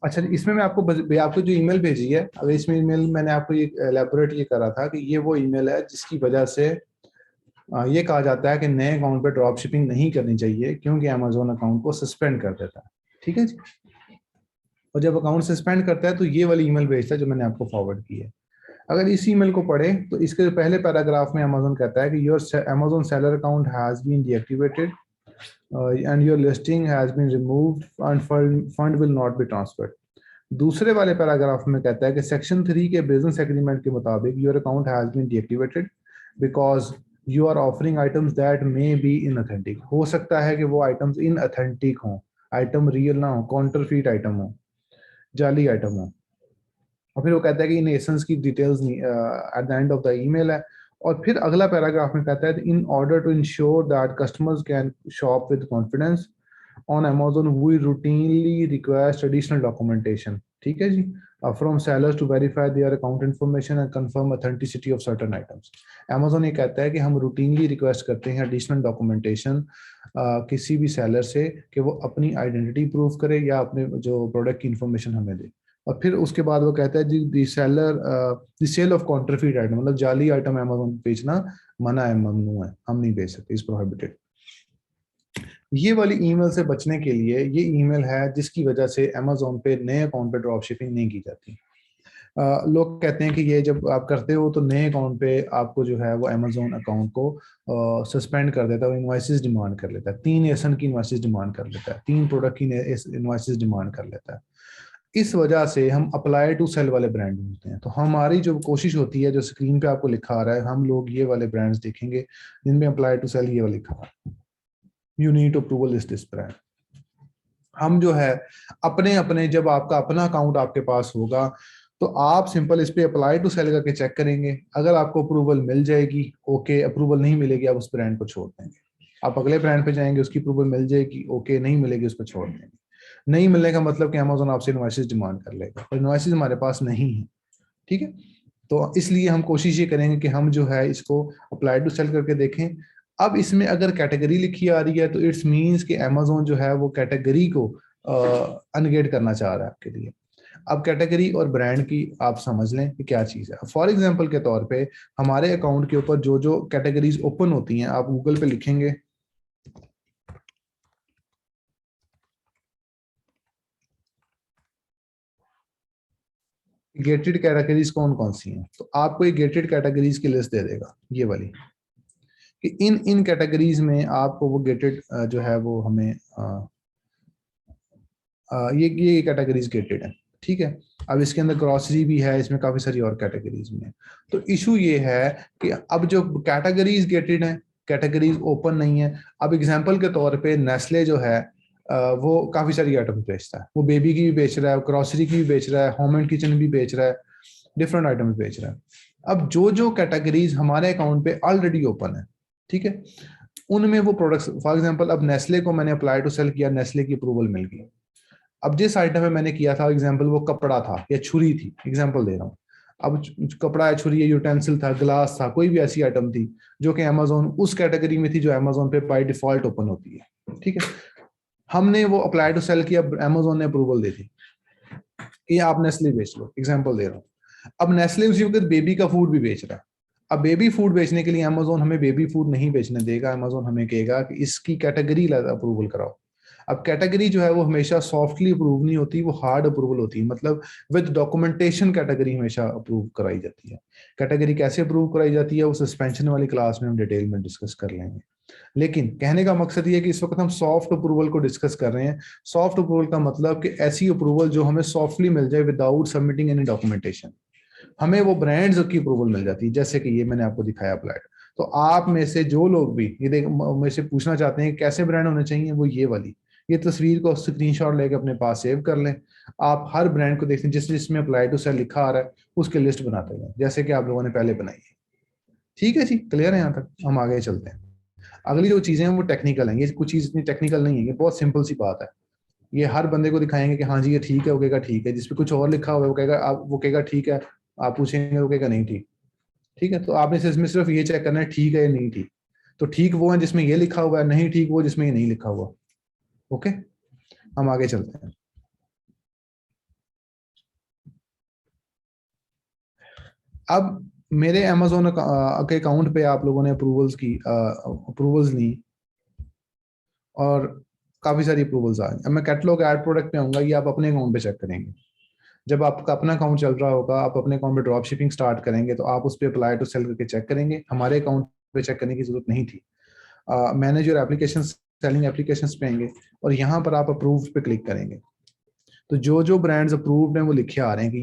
अच्छा, इसमें मैं आपको जो ईमेल भेजी है, अगर इसमें ईमेल मैंने आपको ये एलैबोरेट ये करा था कि ये वो ईमेल है जिसकी वजह से ये कहा जाता है कि नए अकाउंट पे ड्रॉप शिपिंग नहीं करनी चाहिए क्योंकि अमेजोन अकाउंट को सस्पेंड कर देता है। ठीक है जी। और जब अकाउंट सस्पेंड करता है तो ये वाली ईमेल भेजता है जो मैंने आपको फॉरवर्ड की है। अगर इस ईमेल को पढ़े तो इसके पहले पैराग्राफ में अमेजोन कहता है कि your Amazon seller account has been deactivated and your listing has been removed and fund will not be transferred. दूसरे वाले पैराग्राफ में कहता है कि सेक्शन 3 के बिजनेस एग्रीमेंट के मुताबिक your account has been deactivated because you are offering items that may be inauthentic. हो सकता है कि वो आइटम्स इनऑथेंटिक हों, आइटम रियल ना हो, काउंटरफीट आइटम हो, जाली आइटम हो। और फिर वो कहता है कि इन एसेंस की details at the end of the email है। और फिर अगला पैराग्राफ में कहता है in order to ensure that customers can shop with confidence on Amazon we routinely request additional documentation। ठीक है जी, from sellers to verify their account information and confirm authenticity of certain items। Amazon ये कहता है कि हम routinely request करते हैं additional documentation किसी भी सेलर से कि वो अपनी आइडेंटिटी प्रूव करे या अपने जो प्रोडक्ट की इंफॉर्मेशन हमें दे। और फिर उसके बाद वो कहता है जी the seller the sale of counterfeit item, मतलब जाली आइटम अमेजोन बेचना मना है, ममनू है, हम नहीं बेच सकते, इज प्रोहिबिटेड। ये वाली ईमेल से बचने के लिए ये ईमेल है जिसकी वजह से अमेजोन पे नए अकाउंट पे ड्रॉप शिपिंग नहीं की जाती। लोग कहते हैं कि ये जब आप करते हो तो नए अकाउंट पे आपको जो है वो अमेजोन अकाउंट को सस्पेंड कर देता है, वो इनवॉइसेस डिमांड कर लेता है, 3 एसन की इनवॉइसेस डिमांड कर लेता है, 3 प्रोडक्ट की इनवॉइसेस डिमांड कर लेता है। इस वजह से हम अप्लाई टू सेल वाले ब्रांड ढूंढते हैं। तो हमारी जो कोशिश होती है, जो स्क्रीन पे आपको लिखा आ रहा है, हम लोग ये वाले ब्रांड्स देखेंगे जिनमें अप्लाई टू सेल ये वाला लिखा हुआ है, you need to approval list this brand. हम जो है अपने अपने जब आपका अपना अकाउंट आपके पास होगा तो आप सिंपल इस पे अप्लाई टू सेल करके चेक करेंगे। अगर आपको अप्रूवल मिल जाएगी ओके, अप्रूवल नहीं मिलेगी आप उस ब्रांड को छोड़ देंगे, आप अगले ब्रांड पे जाएंगे, उसकी अप्रूवल मिल जाएगी ओके, नहीं मिलेगी उस पर छोड़ देंगे। नहीं मिलने का मतलब कि अमेजोन आपसे इनवॉइसेस डिमांड कर लेगा, और इनवॉइसेस हमारे पास नहीं है। ठीक है, तो इसलिए हम कोशिश ये करेंगे कि हम जो है इसको अप्लाई टू सेल करके देखें। अब इसमें अगर कैटेगरी लिखी आ रही है तो इट्स मींस कि अमेजोन जो है वो कैटेगरी को अनगेट करना चाह रहा है आपके लिए। अब कैटेगरी और ब्रांड की आप समझ लें कि क्या चीज़ है। फॉर एग्जांपल के तौर पे हमारे अकाउंट के ऊपर जो जो कैटेगरीज ओपन होती हैं, आप गूगल पे लिखेंगे गेटेड कैटेगरीज कौन कौन सी हैं, तो आपको ये गेटेड कैटेगरीज की लिस्ट दे देगा ये वाली, कि इन इन कैटेगरीज में आपको वो गेटेड जो है वो हमें ये कैटेगरीज गेटेड है। ठीक है, अब इसके अंदर ग्रोसरी भी है, इसमें काफी सारी और कैटेगरीज में है। तो इशू ये है कि अब जो कैटेगरीज गेटेड है, कैटेगरीज ओपन नहीं है। अब एग्जांपल के तौर पे नेस्ले जो है वो काफी सारी आइटम बेचता है, वो बेबी की भी बेच रहा है, ग्रोसरी की भी बेच रहा है, होम एंड किचन भी बेच रहा है, डिफरेंट आइटम्स बेच रहा है। अब जो जो कैटेगरीज हमारे अकाउंट पे ऑलरेडी ओपन है, ठीक है, उनमें वो प्रोडक्ट्स, फॉर एग्जांपल अब नेस्ले को मैंने अप्लाई टू सेल किया, नेस्ले की अप्रूवल मिल गई। अब जिस आइटम में मैंने किया था एग्जांपल, वो कपड़ा था या छुरी थी, एग्जांपल दे रहा हूँ। अब कपड़ा या छुरी या यूटेंसिल था, ग्लास था, कोई भी ऐसी आइटम थी जो कि अमेजोन उस कैटेगरी में थी जो अमेजोन पे बाय डिफॉल्ट ओपन होती है। ठीक है, हमने वो अप्लाई टू सेल किया, अमेजोन ने अप्रूवल दी थी कि आप नेस्ले बेच लो, एग्जाम्पल दे रहा हूँ। अब नेस्ले उसी वक्त बेबी का फूड भी बेच रहा है। अब बेबी फूड बेचने के लिए अमेजोन हमें बेबी फूड नहीं बेचने देगा, अमेजोन हमें कहेगा कि इसकी कैटेगरी अप्रूवल कराओ। अब कैटेगरी जो है वो हमेशा सॉफ्टली अप्रूव नहीं होती, वो हार्ड अप्रूवल होती है, मतलब विद डॉक्यूमेंटेशन कैटेगरी हमेशा अप्रूव कराई जाती है। कैटेगरी कैसे अप्रूव कराई जाती है वो सस्पेंशन वाली क्लास में हम डिटेल में डिस्कस कर लेंगे। लेकिन कहने का मकसद ये है कि इस वक्त हम सॉफ्ट अप्रूवल को डिस्कस कर रहे हैं। सॉफ्ट अप्रूवल का मतलब कि ऐसी अप्रूवल जो हमें सॉफ्टली मिल जाए विदाउट सबमिटिंग एनी डॉक्यूमेंटेशन। हमें वो ब्रांड्स की अप्रूवल मिल जाती है, जैसे कि ये मैंने आपको दिखाया अप्लाइड। तो आप में से जो लोग भी ये देख मेरे से पूछना चाहते हैं कैसे ब्रांड होने चाहिए, वो ये वाली, ये तस्वीर को स्क्रीनशॉट लेके अपने पास सेव कर लें। आप हर ब्रांड को देखते हैं जिसमें अप्लाई टू सेल लिखा आ रहा है, उसकी लिस्ट बनाते हैं जैसे कि आप लोगों ने पहले बनाई है। ठीक है जी, क्लियर है यहाँ तक? हम आगे चलते हैं। अगली जो चीजें हैं वो टेक्निकल हैं, ये कुछ चीज इतनी टेक्निकल नहीं है, ये बहुत सिंपल सी बात है। ये हर बंदे को दिखाएंगे कि हाँ जी ये ठीक है, वो कहेगा ठीक है, जिसपे कुछ और लिखा हुआ है वो कहेगा आप, वो कहेगा ठीक है, आप पूछेंगे वो कहेगा नहीं ठीक। ठीक है, तो आपने इसमें सिर्फ ये चेक करना है ठीक है या नहीं ठीक। तो ठीक वो है जिसमें ये लिखा हुआ है, नहीं ठीक वो जिसमें ये नहीं लिखा हुआ। ओके, हम आगे चलते हैं। अब मेरे अमेजोन के अकाउंट पे आप लोगों ने अप्रूवल्स ली और काफी सारी अप्रूवल्स आ गई। अब मैं कैटलॉग ऐड प्रोडक्ट पे आऊंगा, ये आप अपने अकाउंट पे चेक करेंगे। जब आपका अपना अकाउंट चल रहा होगा, आप अपने अकाउंट पे ड्रॉप शिपिंग स्टार्ट करेंगे, तो आप उस पर अप्लाई टू सेल करके चेक करेंगे। हमारे अकाउंट पे चेक करने की जरूरत नहीं थी। Manage your application, selling application पे आएंगे और यहाँ पर आप अप्रूव पे क्लिक करेंगे। तो जो जो ब्रांड्स अप्रूव्ड हैं वो लिखे आ रहे हैं कि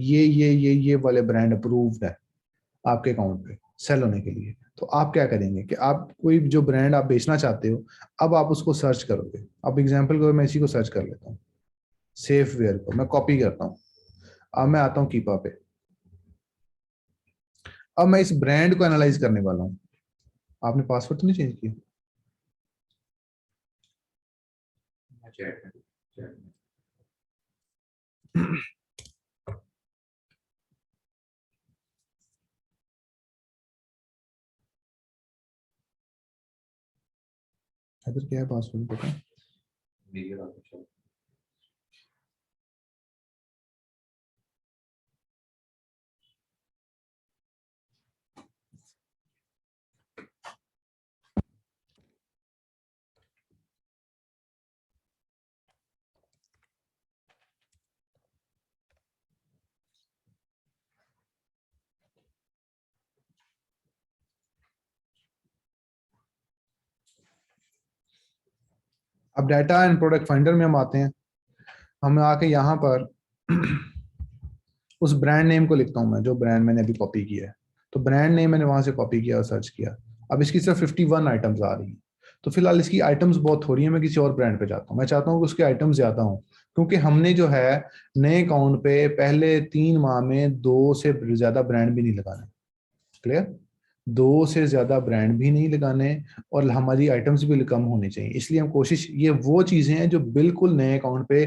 ये वाले ब्रांड अप्रूव्ड है आपके अकाउंट पे सेल होने के लिए। तो आप क्या करेंगे कि आप कोई जो ब्रांड आप बेचना चाहते हो, अब आप उसको सर्च करोगे। अब एग्जांपल को मैं इसी को सर्च कर लेता हूँ, सेफ वेयर को मैं कॉपी करता हूँ। अब मैं आता हूँ कीपा पे। अब मैं इस ब्रांड को एनालाइज करने वाला हूँ। आपने पासवर्ड तो नहीं चेंज किया? इधर क्या है पासवर्ड पता? अब डाटा एंड प्रोडक्ट फाइंडर में हम आते हैं। हमें आके यहाँ पर उस ब्रांड नेम को लिखता हूँ मैं, जो ब्रांड मैंने अभी कॉपी किया है। तो ब्रांड नेम मैंने वहां से कॉपी किया और सर्च किया। अब इसकी सिर्फ 51 आइटम्स आ रही हैं। तो फिलहाल इसकी आइटम्स बहुत थोड़ी है, मैं किसी और ब्रांड पे जाता हूँ। मैं चाहता हूँ कि उसके आइटम्स ज्यादा हों, क्योंकि हमने जो है नए अकाउंट पे पहले 3 माह में 2 से ज्यादा ब्रांड भी नहीं लगाने। क्लियर? 2 से ज्यादा ब्रांड भी नहीं लगाने और हमारी आइटम्स भी कम होनी चाहिए। इसलिए हम कोशिश, ये वो चीजें हैं जो बिल्कुल नए अकाउंट पे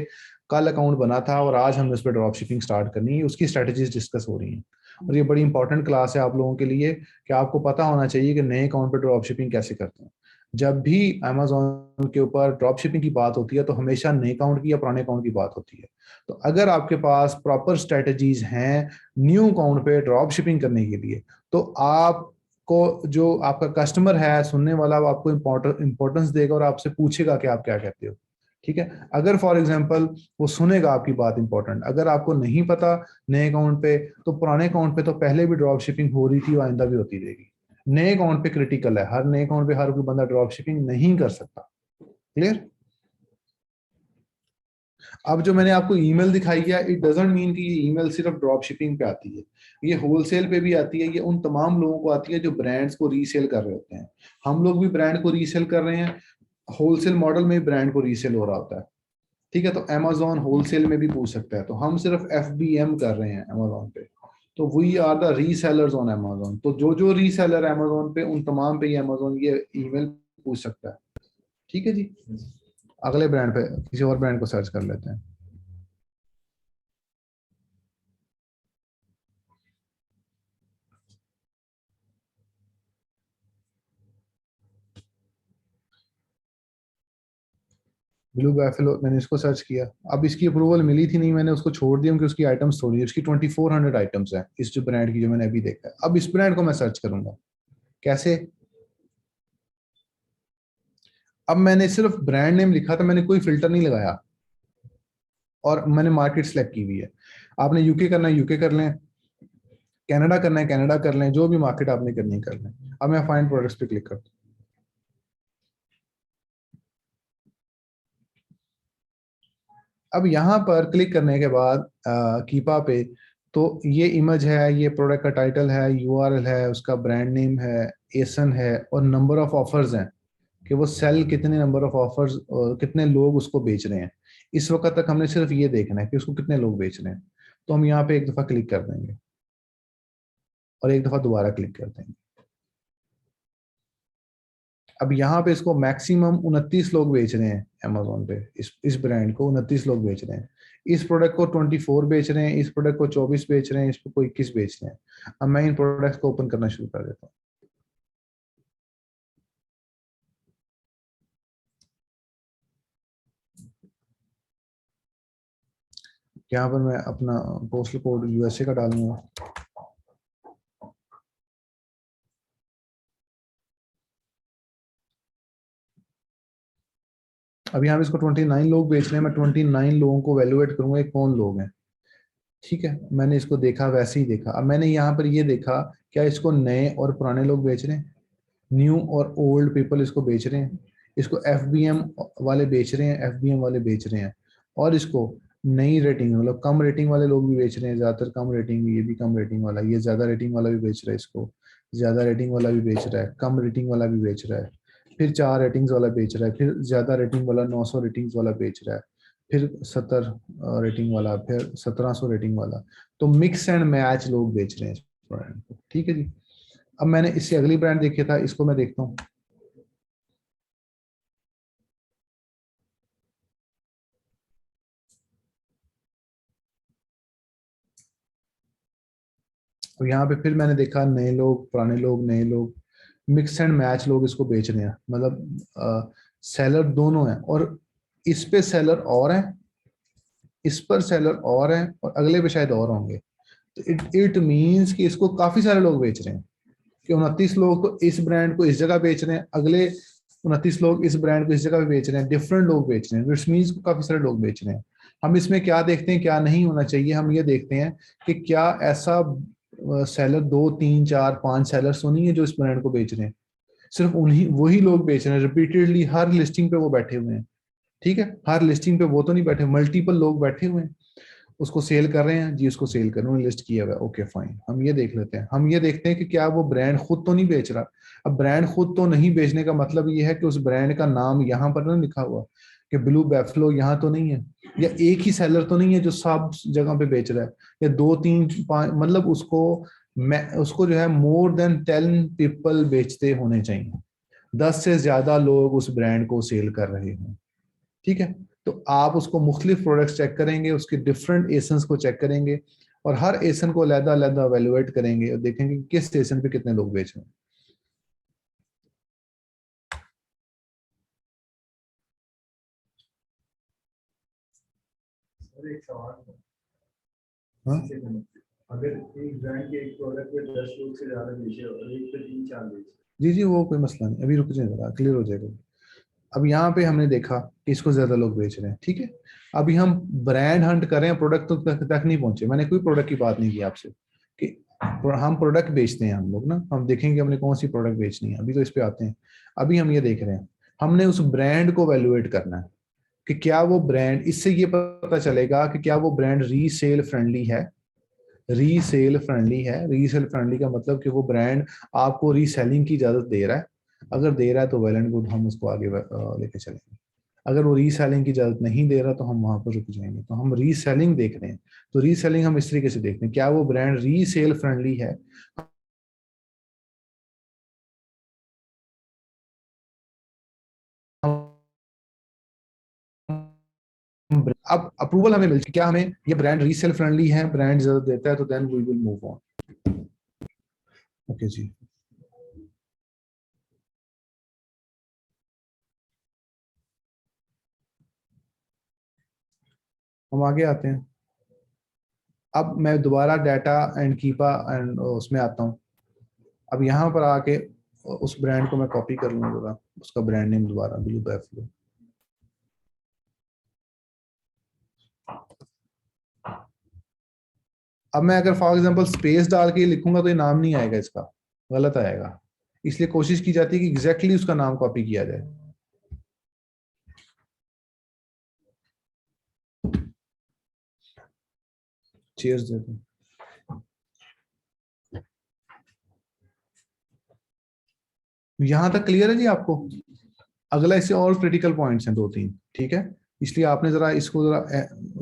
कल अकाउंट बना था और आज हमने उस पर ड्रॉप शिपिंग स्टार्ट करनी है, उसकी स्ट्रेटजीज डिस्कस हो रही हैं। और ये बड़ी इंपॉर्टेंट क्लास है आप लोगों के लिए कि आपको पता होना चाहिए कि नए अकाउंट पे ड्रॉप शिपिंग कैसे करते हैं। जब भी अमेजोन के ऊपर ड्रॉप शिपिंग की बात होती है तो हमेशा नए अकाउंट की या पुराने अकाउंट की बात होती है। तो अगर आपके पास प्रॉपर स्ट्रेटजीज हैं न्यू अकाउंट पे ड्रॉप शिपिंग करने के लिए, तो आप को जो आपका कस्टमर है सुनने वाला, वो आपको इंपॉर्टेंस देगा और आपसे पूछेगा कि आप क्या कहते हो। ठीक है? अगर फॉर एग्जांपल वो सुनेगा आपकी बात इंपॉर्टेंट, अगर आपको नहीं पता नए अकाउंट पे, तो पुराने अकाउंट पे तो पहले भी ड्रॉप शिपिंग हो रही थी और आइंदा भी होती रहेगी। नए अकाउंट पे क्रिटिकल है, हर नए अकाउंट पे हर कोई बंदा ड्रॉप शिपिंग नहीं कर सकता। क्लियर? अब जो मैंने आपको ईमेल दिखाई है, इट डजंट मीन कि ये ईमेल सिर्फ ड्रॉप शिपिंग पे आती है। ये होलसेल पे भी आती है। ये उन तमाम लोगों को आती है जो ब्रांड्स को रीसेल कर रहे होते हैं। हम लोग भी ब्रांड को रीसेल कर रहे हैं। होलसेल मॉडल में ब्रांड को रीसेल हो रहा होता है। ठीक है? तो अमेजोन होलसेल में भी पूछ सकता है। तो हम सिर्फ FBM कर रहे हैं अमेजोन पे। तो we are the resellers on Amazon. तो जो जो रीसेलर अमेजोन पे, उन तमाम पे ये अमेजोन ये ईमेल पूछ सकता है। ठीक है जी? अगले ब्रांड पे किसी और ब्रांड को सर्च कर लेते हैं। ब्लू बैफेलो, मैंने इसको सर्च किया। अब इसकी अप्रूवल मिली थी नहीं, मैंने उसको छोड़ दिया क्योंकि उसकी आइटम्स थोड़ी है। उसकी 2400 आइटम्स हैं इस जो ब्रांड की, जो मैंने अभी देखा है। अब इस ब्रांड को मैं सर्च करूंगा कैसे? अब मैंने सिर्फ ब्रांड नेम लिखा था, मैंने कोई फिल्टर नहीं लगाया और मैंने मार्केट सेलेक्ट की हुई है। आपने यूके करना है यूके कर लें, कनाडा करना है कनाडा कर लें, जो भी मार्केट आपने करनी है कर लें। अब मैं फाइंड प्रोडक्ट्स पे क्लिक करता हूँ। अब यहाँ पर क्लिक करने के बाद कीपा पे, तो ये इमेज है, ये प्रोडक्ट का टाइटल है, URL है, उसका ब्रांड नेम है, एसन है और नंबर ऑफ ऑफर्स हैं कि वो सेल कितने नंबर ऑफ ऑफर्स, कितने लोग उसको बेच रहे हैं। इस वक्त तक हमने सिर्फ ये देखना है कि उसको कितने लोग बेच रहे हैं। तो हम यहाँ पे एक दफा क्लिक कर देंगे और एक दफा दोबारा क्लिक कर देंगे। अब यहाँ पे इसको मैक्सिमम 29 लोग बेच रहे हैं अमेजोन पे। इस ब्रांड को 29 लोग बेच रहे हैं। इस प्रोडक्ट को 24 बेच रहे हैं, इस प्रोडक्ट को 24 बेच रहे हैं, इस को 21 बेच रहे हैं। अब मैं इन प्रोडक्ट्स को ओपन करना शुरू कर देता हूँ। यहाँ पर मैं अपना पोस्टल कोड USA का डालूंगा। अभी हम इसको 29 लोग बेच रहे हैं, मैं 29 लोगों को वैल्यूएट करूंगा ये कौन लोग हैं। ठीक है, मैंने इसको देखा, वैसे ही देखा। अब मैंने यहाँ पर ये देखा क्या इसको नए और पुराने लोग बेच रहे हैं, न्यू और ओल्ड पीपल इसको बेच रहे हैं, इसको एफबीएम वाले बेच रहे हैं, एफबीएम वाले बेच रहे हैं, और इसको नई रेटिंग मतलब कम रेटिंग वाले लोग भी बेच रहे हैं, ज्यादातर कम रेटिंग, ये भी कम रेटिंग वाला, ये ज्यादा रेटिंग वाला भी बेच रहा है, इसको ज्यादा रेटिंग वाला भी बेच रहा है, कम रेटिंग वाला भी बेच रहा है, फिर 4 रेटिंग्स वाला बेच रहा है, फिर ज्यादा रेटिंग वाला 900 रेटिंग्स वाला बेच रहा है, फिर 70 रेटिंग वाला, फिर 1700 रेटिंग वाला। तो मिक्स एंड मैच लोग बेच रहे हैं इस ब्रांड को। ठीक है जी। अब मैंने इससे अगली ब्रांड देखा था, इसको मैं देखता हूँ। तो यहाँ पे फिर मैंने देखा नए लोग, पुराने लोग, नए लोग, मिक्स एंड मैच लोग इसको बेच रहे हैं, मतलब सेलर दोनों हैं, और इस पे सेलर और हैं, इस पर सेलर और हैं, और अगले पे शायद और होंगे। तो इट मीन्स कि इसको काफी सारे लोग बेच रहे हैं, कि 29 लोग तो इस ब्रांड को इस जगह बेच रहे हैं, अगले 29 लोग इस ब्रांड को इस जगह पे बेच रहे हैं, डिफरेंट लोग बेच रहे हैं, विच मीन्स काफी सारे लोग बेच रहे हैं। हम इसमें क्या देखते हैं, क्या नहीं होना चाहिए, हम ये देखते हैं कि क्या ऐसा सेलर 2 3 4 5 सेलर्स तो नहीं है जो इस ब्रांड को बेच रहे हैं, सिर्फ उन्हीं वही लोग बेच रहे हैं रिपीटेडली, हर लिस्टिंग पे वो बैठे हुए हैं। ठीक है, हर लिस्टिंग पे वो तो नहीं बैठे, मल्टीपल लोग बैठे हुए हैं, उसको सेल कर रहे हैं जी, उसको सेल कर रहे हैं, लिस्ट किया हुआ है, ओके फाइन। हम ये देख लेते हैं, हम ये देखते हैं कि क्या वो ब्रांड खुद तो नहीं बेच रहा। अब ब्रांड खुद तो नहीं बेचने का मतलब ये है कि उस ब्रांड का नाम यहाँ पर ना लिखा हुआ कि ब्लू बैफलो यहाँ तो नहीं है, या एक ही सेलर तो नहीं है जो सब जगह पे बेच रहा है, या 2 3 5, मतलब उसको मैं उसको जो है मोर देन 10 पीपल बेचते होने चाहिए, 10 से ज्यादा लोग उस ब्रांड को सेल कर रहे हैं। ठीक है, तो आप उसको मुख्तलिफ प्रोडक्ट्स चेक करेंगे, उसके डिफरेंट एसन्स को चेक करेंगे, और हर एसन को अलग-अलग एवेलुएट करेंगे और देखेंगे किस एसन पे कितने लोग बेच रहे हैं। एक सवाल, हाँ? अगर एक ब्रांड के एक प्रोडक्ट पे 10 लोग से ज्यादा बेचे और एक पे 3 4 बेचे, जी जी वो कोई मसला नहीं, अभी रुक जाए जरा, क्लियर हो जाएगा। अब यहाँ पे हमने देखा कि इसको ज्यादा लोग बेच रहे हैं। ठीक है, अभी हम ब्रांड हंट कर रहे हैं, प्रोडक्ट तक नहीं पहुंचे, मैंने कोई प्रोडक्ट की बात नहीं की आपसे कि हम प्रोडक्ट बेचते हैं, हम लोग ना, हम देखेंगे हमने कौन सी प्रोडक्ट बेचनी है, अभी तो इस पे आते हैं। अभी हम ये देख रहे हैं, हमने उस ब्रांड को वैल्यूएट करना है कि क्या वो ब्रांड, इससे ये पता चलेगा कि क्या वो ब्रांड रीसेल फ्रेंडली है। रीसेल फ्रेंडली है, रीसेल फ्रेंडली का मतलब कि वो ब्रांड आपको रीसेलिंग की इजाजत दे रहा है, अगर दे रहा है तो वेल एंड गुड, हम उसको आगे लेके चलेंगे। अगर वो रीसेलिंग की इजाजत नहीं दे रहा तो हम वहां पर रुक जाएंगे। तो हम रीसेलिंग देख रहे हैं, तो रीसेलिंग हम इस तरीके से देखते हैं, क्या वो ब्रांड रीसेल फ्रेंडली है। अब अप्रूवल हमें मिलती है, क्या हमें ये ब्रांड रीसेल फ्रेंडली है, ब्रांड इजाजत देता है, तो then we will move on. Okay जी, हम आगे आते हैं। अब मैं दोबारा डाटा एंड कीपा एंड उसमें आता हूँ। अब यहाँ पर आके उस ब्रांड को मैं कॉपी कर लूँ जरा, उसका ब्रांड नेम दोबारा ब्लू बैफलो। अब मैं अगर फॉर एग्जांपल स्पेस डाल के लिखूंगा तो ये नाम नहीं आएगा इसका, गलत आएगा, इसलिए कोशिश की जाती है कि एग्जैक्टली उसका नाम कॉपी किया जाए। चीयर्स देते हैं। यहाँ तक क्लियर है जी आपको? अगला इससे और क्रिटिकल पॉइंट्स हैं 2 3, ठीक है, इसलिए आपने जरा इसको जरा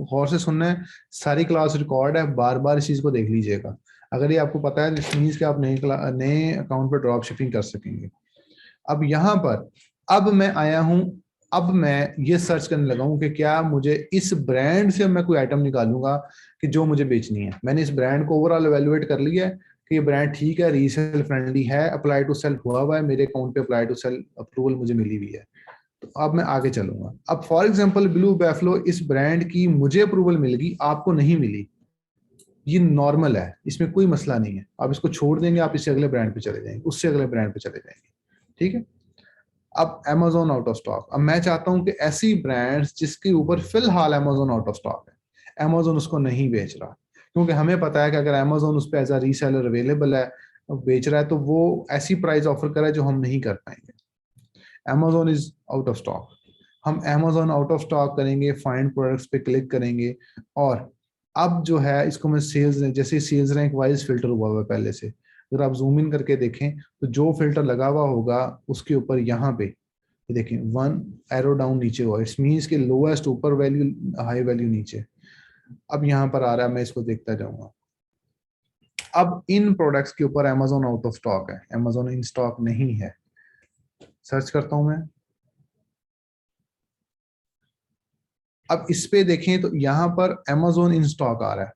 गौर से सुनना है। सारी क्लास रिकॉर्ड है, बार बार इस चीज को देख लीजिएगा। अगर ये आपको पता है तो मीन्स कि आप नए अकाउंट पर ड्रॉप शिपिंग कर सकेंगे। अब यहाँ पर अब मैं आया हूँ, अब मैं ये सर्च करने लगा हूँ कि क्या मुझे इस ब्रांड से मैं कोई आइटम निकालूंगा कि जो मुझे बेचनी है। मैंने इस ब्रांड को ओवरऑल एवेलुएट कर लिया है कि ये ब्रांड ठीक है, रीसेल फ्रेंडली है, अप्लाई टू सेल हुआ है, मेरे अकाउंट पे अप्लाई टू सेल अप्रूवल मुझे मिली हुई है। तो अब मैं आगे चलूंगा। अब फॉर एग्जाम्पल ब्लू बैफलो इस ब्रांड की मुझे अप्रूवल मिल गई, आपको नहीं मिली, ये नॉर्मल है, इसमें कोई मसला नहीं है। आप इसको छोड़ देंगे, आप इससे अगले ब्रांड पे चले जाएंगे, उससे अगले ब्रांड पे चले जाएंगे। ठीक है, अब Amazon आउट ऑफ स्टॉक। अब मैं चाहता हूं कि ऐसी ब्रांड्स जिसके ऊपर फिलहाल Amazon आउट ऑफ स्टॉक है, Amazon उसको नहीं बेच रहा, क्योंकि हमें पता है कि अगर Amazon उस पर एज अ रीसेलर अवेलेबल है, बेच रहा है, तो वो ऐसी प्राइस ऑफर करे जो हम नहीं कर पाएंगे। Amazon is out of stock. हम Amazon आउट ऑफ स्टॉक करेंगे, फाइंड प्रोडक्ट्स पे क्लिक करेंगे, और अब जो है इसको मैं सेल्स, जैसे सेल्स रैंक वाइज फिल्टर हुआ हुआ है पहले से, अगर आप जूम इन करके देखें तो जो फिल्टर लगा हुआ होगा उसके ऊपर यहाँ पे ये देखें, वन एरो डाउन नीचे हुआ, इट्स मीन्स के लोएस्ट ऊपर वैल्यू, हाई वैल्यू नीचे। अब यहाँ पर आ रहा है, मैं इसको देखता जाऊंगा। अब इन प्रोडक्ट्स के ऊपर Amazon आउट ऑफ स्टॉक है, Amazon इन स्टॉक नहीं है। सर्च करता हूं मैं। अब इस पे देखें तो यहाँ पर Amazon इन स्टॉक आ रहा है,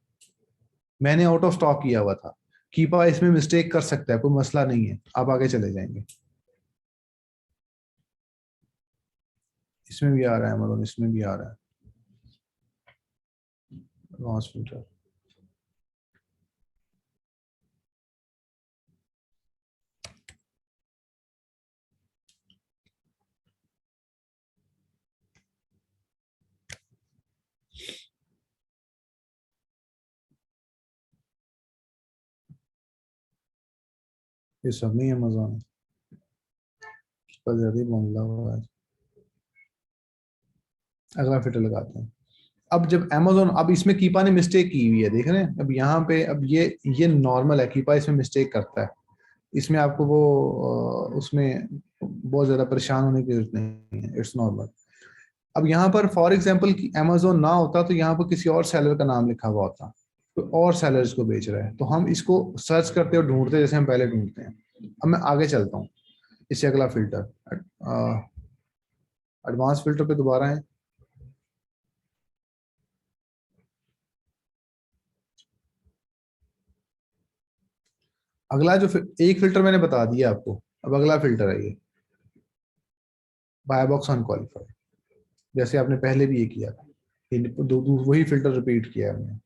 मैंने आउट ऑफ स्टॉक किया हुआ था। कीपा इसमें मिस्टेक कर सकता है, कोई मसला नहीं है, आप आगे चले जाएंगे। इसमें भी आ रहा है Amazon, इसमें भी आ रहा है लॉस फिल्टर। ये सब नहीं Amazon है, इसका ज्यादा ही मामला हुआ है। अगला फिल्टर लगाते हैं। अब जब Amazon, अब इसमें कीपा ने मिस्टेक की हुई है, देख रहे हैं। अब यहाँ पे, अब ये नॉर्मल है, कीपा इसमें मिस्टेक करता है, इसमें आपको वो उसमें बहुत ज्यादा परेशान होने की जरूरत नहीं है, इट्स नॉर्मल। अब यहाँ पर फॉर एग्जांपल कि Amazon ना होता तो यहाँ पर किसी और सेलर का नाम लिखा हुआ होता, तो और सेलर इसको बेच रहा है, तो हम इसको सर्च करते और ढूंढते जैसे हम पहले ढूंढते हैं। अब मैं आगे चलता हूँ, इससे अगला फिल्टर, एडवांस फिल्टर पे दोबारा है। अगला जो एक फिल्टर मैंने बता दिया आपको, अब अगला फिल्टर है ये बाय बॉक्स अनक्वालिफाइड, जैसे आपने पहले भी ये किया था, वही फिल्टर रिपीट किया है हमने।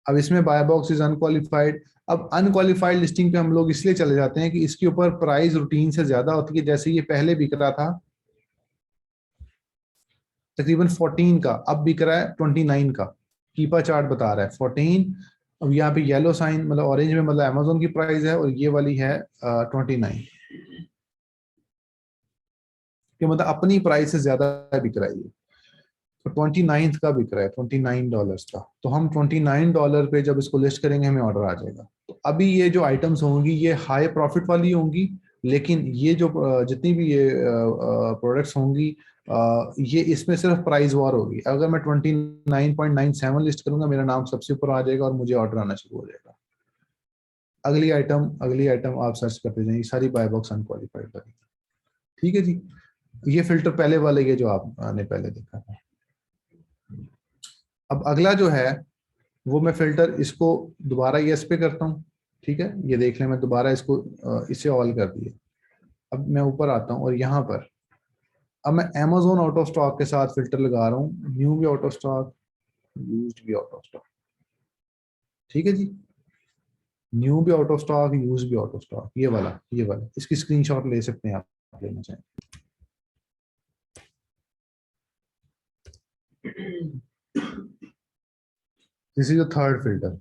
अब इसमें बाय बॉक्स इज अनक्वालिफाइड। अब अनक्वालिफाइड लिस्टिंग पे हम लोग इसलिए चले जाते हैं कि इसके ऊपर प्राइस रूटीन से ज्यादा होती है। जैसे ये पहले बिक रहा था तकरीबन 14 का, अब बिक रहा है 29 का, कीपा चार्ट बता रहा है 14। अब यहाँ पे येलो साइन मतलब ऑरेंज में मतलब Amazon की प्राइस है, और ये वाली है 29, कि मतलब अपनी प्राइस से ज्यादा बिक रहा है ये। तो 29 का बिक रहा है, $29 का, तो हम $29 पे जब इसको लिस्ट करेंगे हमें ऑर्डर आ जाएगा। तो अभी ये जो आइटम्स होंगी ये हाई प्रॉफिट वाली होंगी, लेकिन ये जो जितनी भी ये प्रोडक्ट्स होंगी, ये इसमें सिर्फ प्राइस वॉर होगी। अगर मैं 29.97 लिस्ट करूंगा, मेरा नाम सबसे ऊपर आ जाएगा और मुझे ऑर्डर आना शुरू हो जाएगा। अगली आइटम आप सर्च करते जाइए, सारी बाय बॉक्स अनक्वालिफाइड वाली। ठीक है जी, ये फिल्टर पहले वाले ये जो आपने पहले देखा था। अब अगला जो है वो मैं फिल्टर इसको दोबारा यस पे करता हूँ। ठीक है, ये देख लें, मैं दोबारा इसको इसे ऑल कर दिया। अब मैं ऊपर आता हूँ और यहाँ पर अब मैं Amazon आउट ऑफ स्टॉक के साथ फिल्टर लगा रहा हूँ, न्यू भी आउट ऑफ स्टॉक, यूज्ड भी आउट ऑफ स्टॉक। ठीक है जी, न्यू भी आउट ऑफ स्टॉक, यूज भी आउट ऑफ स्टॉक, ये वाला इसकी स्क्रीनशॉट ले सकते हैं आप, लेना चाहें। This is the third filter.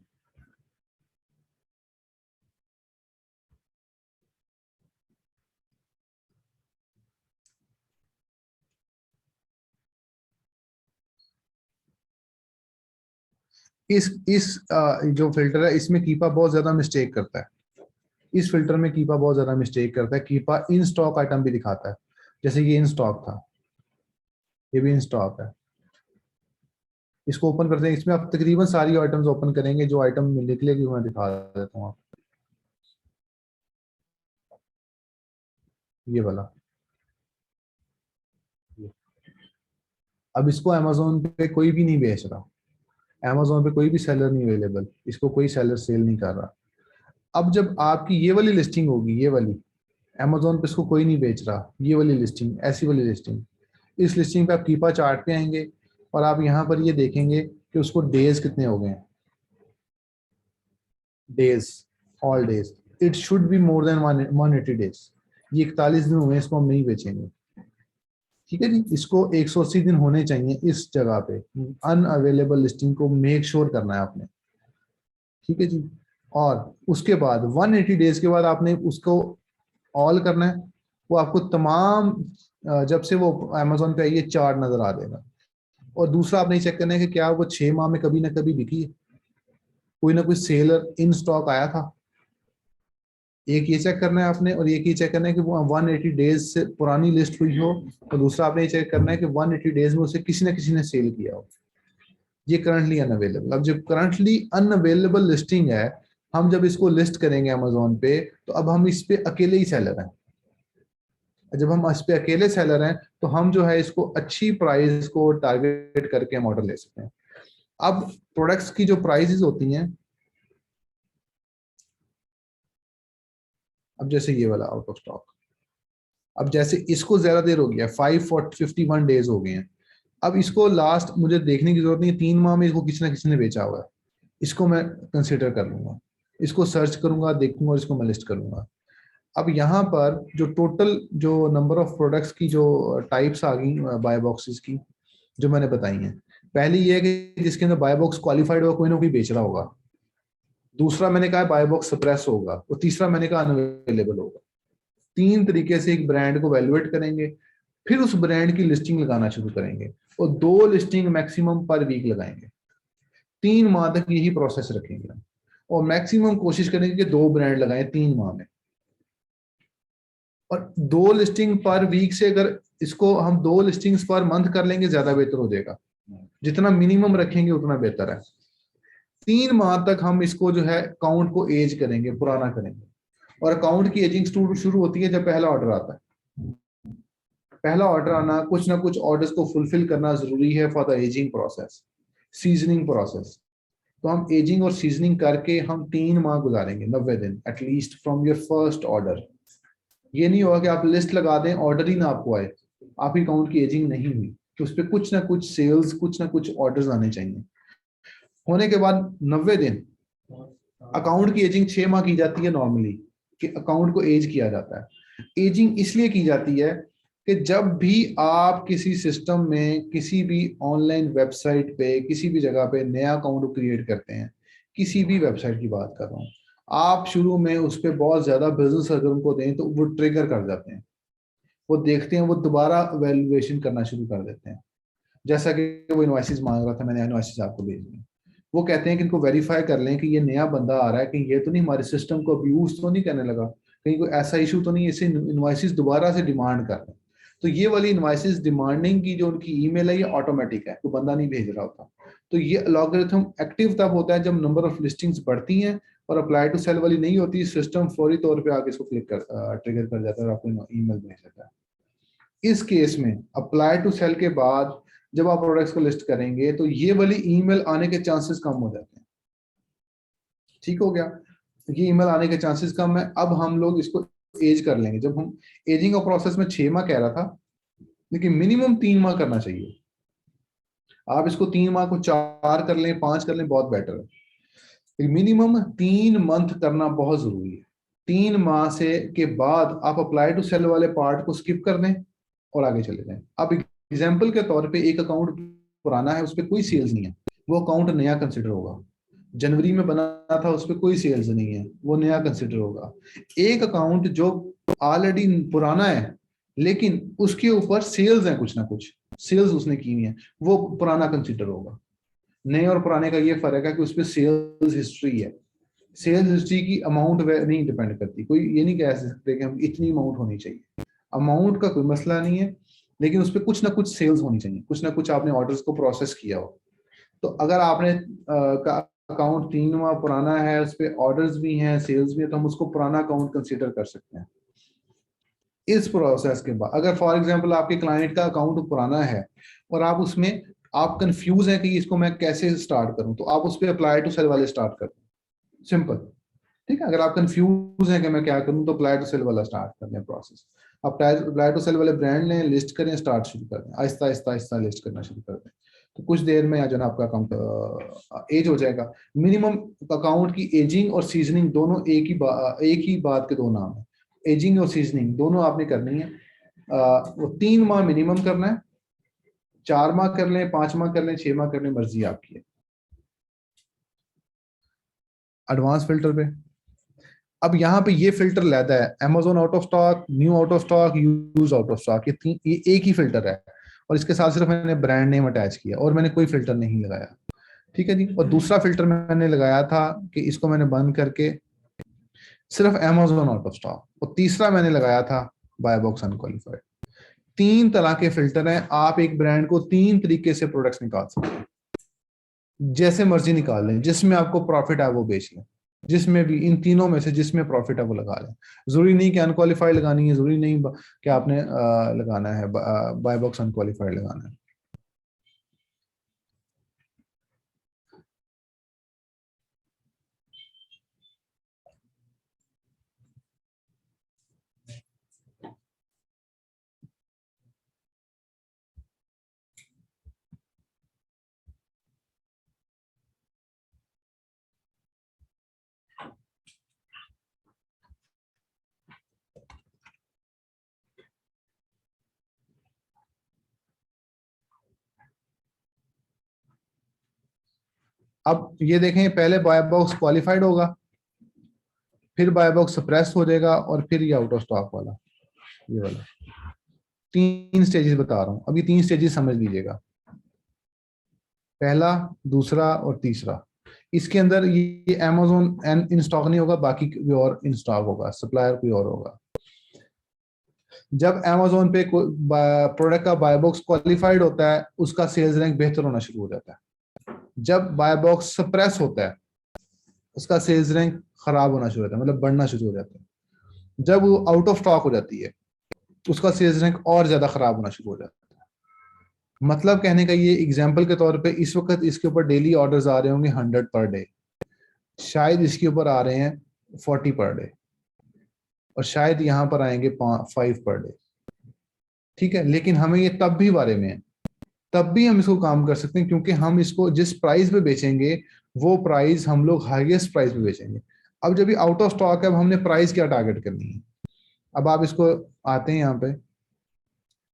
जो फिल्टर है इसमें कीपा बहुत ज्यादा मिस्टेक करता है। इस फिल्टर में कीपा बहुत ज्यादा मिस्टेक करता है। कीपा इन स्टॉक आइटम भी दिखाता है, जैसे ये इन स्टॉक था, ये भी इन स्टॉक है। इसको ओपन करते हैं, इसमें आप तकरीबन सारी आइटम्स ओपन करेंगे, जो आइटम निकलेगी वो मैं दिखा देता हूँ आपको। ये वाला, ये। अब इसको अमेजोन पे कोई भी नहीं बेच रहा, अमेजोन पे कोई भी सेलर नहीं अवेलेबल, इसको कोई सेलर सेल नहीं कर रहा। अब जब आपकी ये वाली लिस्टिंग होगी, ये वाली अमेजोन पे इसको कोई नहीं बेच रहा, ये वाली लिस्टिंग, ऐसी वाली लिस्टिंग, इस लिस्टिंग पे आप कीपा चार्ट पे आएंगे और आप यहाँ पर ये देखेंगे कि उसको डेज कितने हो गए हैं। Days, all days, it should be more than 180 days. ये 41 दिन हुए, इसको हम नहीं बेचेंगे। ठीक है जी, इसको 180 दिन होने चाहिए इस जगह पे। अनअवेलेबल लिस्टिंग को मेक श्योर करना है आपने। ठीक है जी। और उसके बाद 180 डेज के बाद आपने उसको ऑल करना है। वो आपको तमाम जब से वो अमेजोन पे आई है चार्ट नजर आ जाएगा। और दूसरा आपने चेक करना है कि क्या वो 6 माह में कभी ना कभी बिकी है, कोई ना कोई सेलर इन स्टॉक आया था। एक ये चेक करना है आपने, और एक ये चेक करना है कि वो 180 डेज से पुरानी लिस्ट हुई हो। और दूसरा आपने ये चेक करना है कि 180 डेज में उसे किसी ना किसी ने सेल किया हो। ये करंटली अनअवेलेबल। अब जब करंटली अनअवेलेबल लिस्टिंग है, हम जब इसको लिस्ट करेंगे अमेजोन पे, तो अब हम इस पे अकेले ही सेलर हैं। जब हम इस पे अकेले सेलर हैं, तो हम जो है इसको अच्छी प्राइस को टारगेट करके हम ऑर्डर ले सकते हैं। अब प्रोडक्ट्स की जो प्राइसेस होती हैं, अब जैसे ये वाला आउट ऑफ स्टॉक, अब जैसे इसको ज्यादा देर हो गया, 551 डेज हो गए हैं। अब इसको लास्ट मुझे देखने की जरूरत नहीं है, 3 माह में इसको किसी ना किसी ने बेचा हुआ है। इसको मैं कंसिडर कर लूंगा, इसको सर्च करूंगा, देखूंगा और इसको मैं लिस्ट करूंगा। अब यहाँ पर जो टोटल जो नंबर ऑफ प्रोडक्ट्स की जो टाइप्स आ गई बाय बॉक्सेस की, जो मैंने बताई हैं, पहली ये है कि जिसके अंदर बाय बॉक्स क्वालिफाइड होगा, कोई ना कोई बेच रहा होगा। दूसरा मैंने कहा बाय बॉक्स सप्रेस होगा, और तीसरा मैंने कहा अनअवेलेबल होगा। 3 तरीके से एक ब्रांड को वैल्यूएट करेंगे, फिर उस ब्रांड की लिस्टिंग लगाना शुरू करेंगे, और 2 लिस्टिंग मैक्सिमम पर वीक लगाएंगे। 3 माह तक यही प्रोसेस रखेंगे, और मैक्सिमम कोशिश करेंगे कि 2 ब्रांड लगाएं 3 माह में। और 2 लिस्टिंग पर वीक से अगर इसको हम 2 लिस्टिंग्स पर मंथ कर लेंगे, ज्यादा बेहतर हो जाएगा। जितना मिनिमम रखेंगे उतना बेहतर है। 3 माह तक हम इसको जो है अकाउंट को एज करेंगे, पुराना करेंगे। और अकाउंट की एजिंग शुरू होती है जब पहला ऑर्डर आता है। पहला ऑर्डर आना, कुछ ना कुछ ऑर्डर्स को फुलफिल करना जरूरी है for the ageing process, seasoning process. तो हम एजिंग और सीजनिंग करके हम 3 माह गुजारेंगे, 90 दिन at least from your first order. ये नहीं होगा कि आप लिस्ट लगा दें, ऑर्डर ही ना आपको आए, आपकी अकाउंट की एजिंग नहीं हुई। तो उस पर कुछ ना कुछ सेल्स, कुछ ना कुछ ऑर्डर्स आने चाहिए। होने के बाद 90 दिन, अकाउंट की एजिंग 6 माह की जाती है नॉर्मली, कि अकाउंट को एज किया जाता है। एजिंग इसलिए की जाती है कि जब भी आप किसी सिस्टम में, किसी भी ऑनलाइन वेबसाइट पे, किसी भी जगह पे नया अकाउंट क्रिएट करते हैं, किसी भी वेबसाइट की बात कर रहा हूँ, आप शुरू में उस पर बहुत ज्यादा बिजनेस अगर उनको दें तो वो ट्रिगर कर जाते हैं, वो देखते हैं, वो दोबारा वैल्यूएशन करना शुरू कर देते हैं। जैसा कि वो इनवॉइसेस मांग रहा था, मैंने इनवॉइसेस आपको भेज दी। वो कहते हैं कि इनको वेरीफाई कर लें कि ये नया बंदा आ रहा है, कि ये तो नहीं हमारे सिस्टम को अब्यूज तो नहीं करने लगा, कहीं कोई ऐसा इशू तो नहीं, इसे इनवॉइसेस दोबारा से डिमांड कर रहे हैं। तो ये वाली इनवॉइसेस डिमांडिंग की जो उनकी ईमेल है, ये ऑटोमेटिक है, तो बंदा नहीं भेज रहा होता। तो ये अलॉगरिथम एक्टिव तब होता है जब नंबर ऑफ लिस्टिंग्स बढ़ती हैं और अप्लाई टू सेल वाली नहीं होती, सिस्टम फौरी तौर पे आगे इसको क्लिक कर ट्रिगर कर जाता है और आपको ईमेल भेज देता है। इस केस में अप्लाई टू सेल के बाद जब आप प्रोडक्ट्स को लिस्ट करेंगे, तो ये वाली ईमेल आने के चांसेस कम हो जाते हैं। ठीक हो गया, ये ईमेल आने के चांसेस कम है। अब हम लोग इसको एज कर लेंगे। जब हम एजिंग का प्रोसेस में 6 माह कह रहा था, लेकिन मिनिमम 3 माह करना चाहिए। आप इसको 3 माह को 4 कर लें, 5 कर लें, बहुत बेटर है। मिनिमम 3 मंथ करना बहुत जरूरी है। 3 माह से के बाद आप अप्लाई टू सेल वाले पार्ट को स्किप कर दें और आगे चले जाएं। अब एग्जाम्पल के तौर पे एक अकाउंट पुराना है, उस पर कोई सेल्स नहीं है, वो अकाउंट नया कंसिडर होगा। जनवरी में बना था, उस पर कोई सेल्स नहीं है, वो नया कंसिडर होगा। एक अकाउंट जो ऑलरेडी पुराना है लेकिन उसके ऊपर सेल्स है, कुछ ना कुछ सेल्स उसने की हुई है, वो पुराना कंसिडर होगा। नए और पुराने का ये फर्क है कि उस पर सेल्स हिस्ट्री है। सेल्स हिस्ट्री की अमाउंट नहीं डिपेंड करती, कोई ये नहीं कह सकते कि हम इतनी अमाउंट होनी चाहिए। अमाउंट का कोई मसला नहीं है, लेकिन उस पर कुछ ना कुछ सेल्स होनी चाहिए, कुछ ना कुछ आपने ऑर्डर्स को प्रोसेस किया हो। तो अगर आपने अकाउंट 3 माह पुराना है, उस पर ऑर्डर्स भी हैं, सेल्स भी है, तो हम उसको पुराना अकाउंट कंसीडर कर सकते हैं। इस प्रोसेस के बाद अगर फॉर एग्जांपल आपके क्लाइंट का अकाउंट पुराना है और आप उसमें आप कंफ्यूज हैं कि इसको मैं कैसे स्टार्ट करूं, तो आप उस पर अप्लाई टू सेल वाले स्टार्ट कर, सिंपल। ठीक है, अगर आप कंफ्यूज हैं कि मैं क्या करूं, तो अप्लाई टू सेल वाला स्टार्ट कर लें प्रोसेस। आप अप्लाई टू सेल वाले ब्रांड लें, लिस्ट करें, स्टार्ट शुरू कर दें, आहिस्ता आहिस्ता आहिस्ता लिस्ट करना शुरू कर दें। तो कुछ देर में जो ना आपका अकाउंट एज हो जाएगा। मिनिमम अकाउंट की एजिंग और सीजनिंग दोनों एक ही बात के दो नाम है। एजिंग और सीजनिंग दोनों आपने करनी है। वो 3 माह मिनिमम करना है, 4 माह कर लें, 5 माह कर लें, 6 माह कर लें, मर्जी आपकी है। एडवांस फिल्टर पे अब यहाँ पे ये फिल्टर लेता है Amazon out of stock, new out of stock, use out of stock, ये एक ही फिल्टर है और इसके साथ सिर्फ मैंने ब्रांड नेम अटैच किया और मैंने कोई फिल्टर नहीं लगाया। ठीक है जी। और दूसरा फिल्टर मैंने लगाया था कि इसको मैंने बंद करके सिर्फ Amazon आउट ऑफ स्टॉक, और तीसरा मैंने लगाया था बाय बॉक्स अनक्वालिफाइड। 3 तरह के फिल्टर हैं। आप एक ब्रांड को 3 तरीके से प्रोडक्ट्स निकाल सकते हैं, जैसे मर्जी निकाल लें, जिसमें आपको प्रॉफिट है वो बेच लें, जिसमें भी इन तीनों में से जिसमें प्रॉफिट है वो लगा लें। जरूरी नहीं कि अनक्वालिफाइड लगानी है, जरूरी नहीं कि आपने लगाना है बाय बॉक्स अनक्वालिफाइड लगाना है। अब ये देखें, पहले बाय बॉक्स क्वालिफाइड होगा, फिर बाय बॉक्स सप्रेस हो जाएगा, और फिर ये आउट ऑफ स्टॉक वाला, ये वाला। 3 स्टेजेस बता रहा हूं, अब ये 3 स्टेजेस समझ लीजिएगा, पहला, दूसरा और तीसरा। इसके अंदर ये Amazon इन स्टॉक नहीं होगा, बाकी कोई और इन स्टॉक होगा, सप्लायर कोई और होगा। जब Amazon पे प्रोडक्ट का बाय बॉक्स क्वालिफाइड होता है, उसका सेल्स रैंक बेहतर होना शुरू हो जाता है। जब बाय बॉक्स सप्रेस होता है, उसका सेल्स रैंक खराब होना शुरू होता है, मतलब बढ़ना शुरू हो जाता है। जब वो आउट ऑफ स्टॉक हो जाती है, उसका सेल्स रैंक और ज्यादा खराब होना शुरू हो जाता है। मतलब कहने का ये, एग्जाम्पल के तौर पे इस वक्त इसके ऊपर डेली ऑर्डर्स आ रहे होंगे 100 पर डे, शायद इसके ऊपर आ रहे हैं 40 पर डे, और शायद यहाँ पर आएंगे 5 पर डे। ठीक है, लेकिन हमें ये तब भी बारे में है, तब भी हम इसको काम कर सकते हैं, क्योंकि हम इसको जिस प्राइस पे बेचेंगे वो प्राइस हम लोग हाईएस्ट प्राइस पे बेचेंगे। अब जब ये आउट ऑफ स्टॉक है, अब हमने प्राइस क्या टारगेट करनी है। अब आप इसको आते हैं यहाँ पे,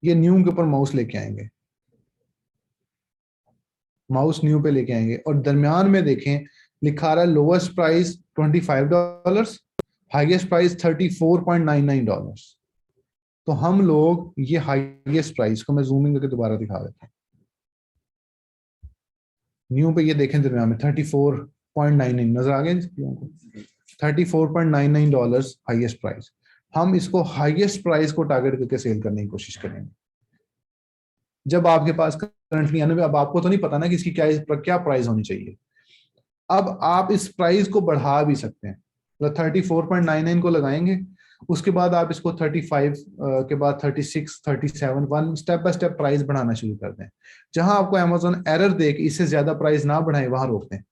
ये न्यू के ऊपर माउस लेके आएंगे, माउस न्यू पे लेके आएंगे, और दरमियान में देखें लिखा रहा है लोवेस्ट प्राइस $25, हाईएस्ट प्राइस $34.99। तो हम लोग ये हाईएस्ट प्राइस को, मैं जूमिंग करके दोबारा दिखा देता हूँ, न्यू पे ये देखें दरमियान में 34.99 नजर आ गए को, $34.99 हाईएस्ट प्राइस। हम इसको हाईएस्ट प्राइस को टारगेट करके सेल करने की कोशिश करेंगे। जब आपके पास करंटली आने में, अब आपको तो नहीं पता ना कि इसकी क्या प्राइस होनी चाहिए। अब आप इस प्राइस को बढ़ा भी सकते हैं, मतलब 34.99 को लगाएंगे, उसके बाद आप इसको 35 के बाद 36, 37, 1 स्टेप बाय स्टेप प्राइस बढ़ाना शुरू कर दें। जहां आपको Amazon एरर दे कि इससे ज्यादा प्राइस ना बढ़ाएं, वहां रोक दें।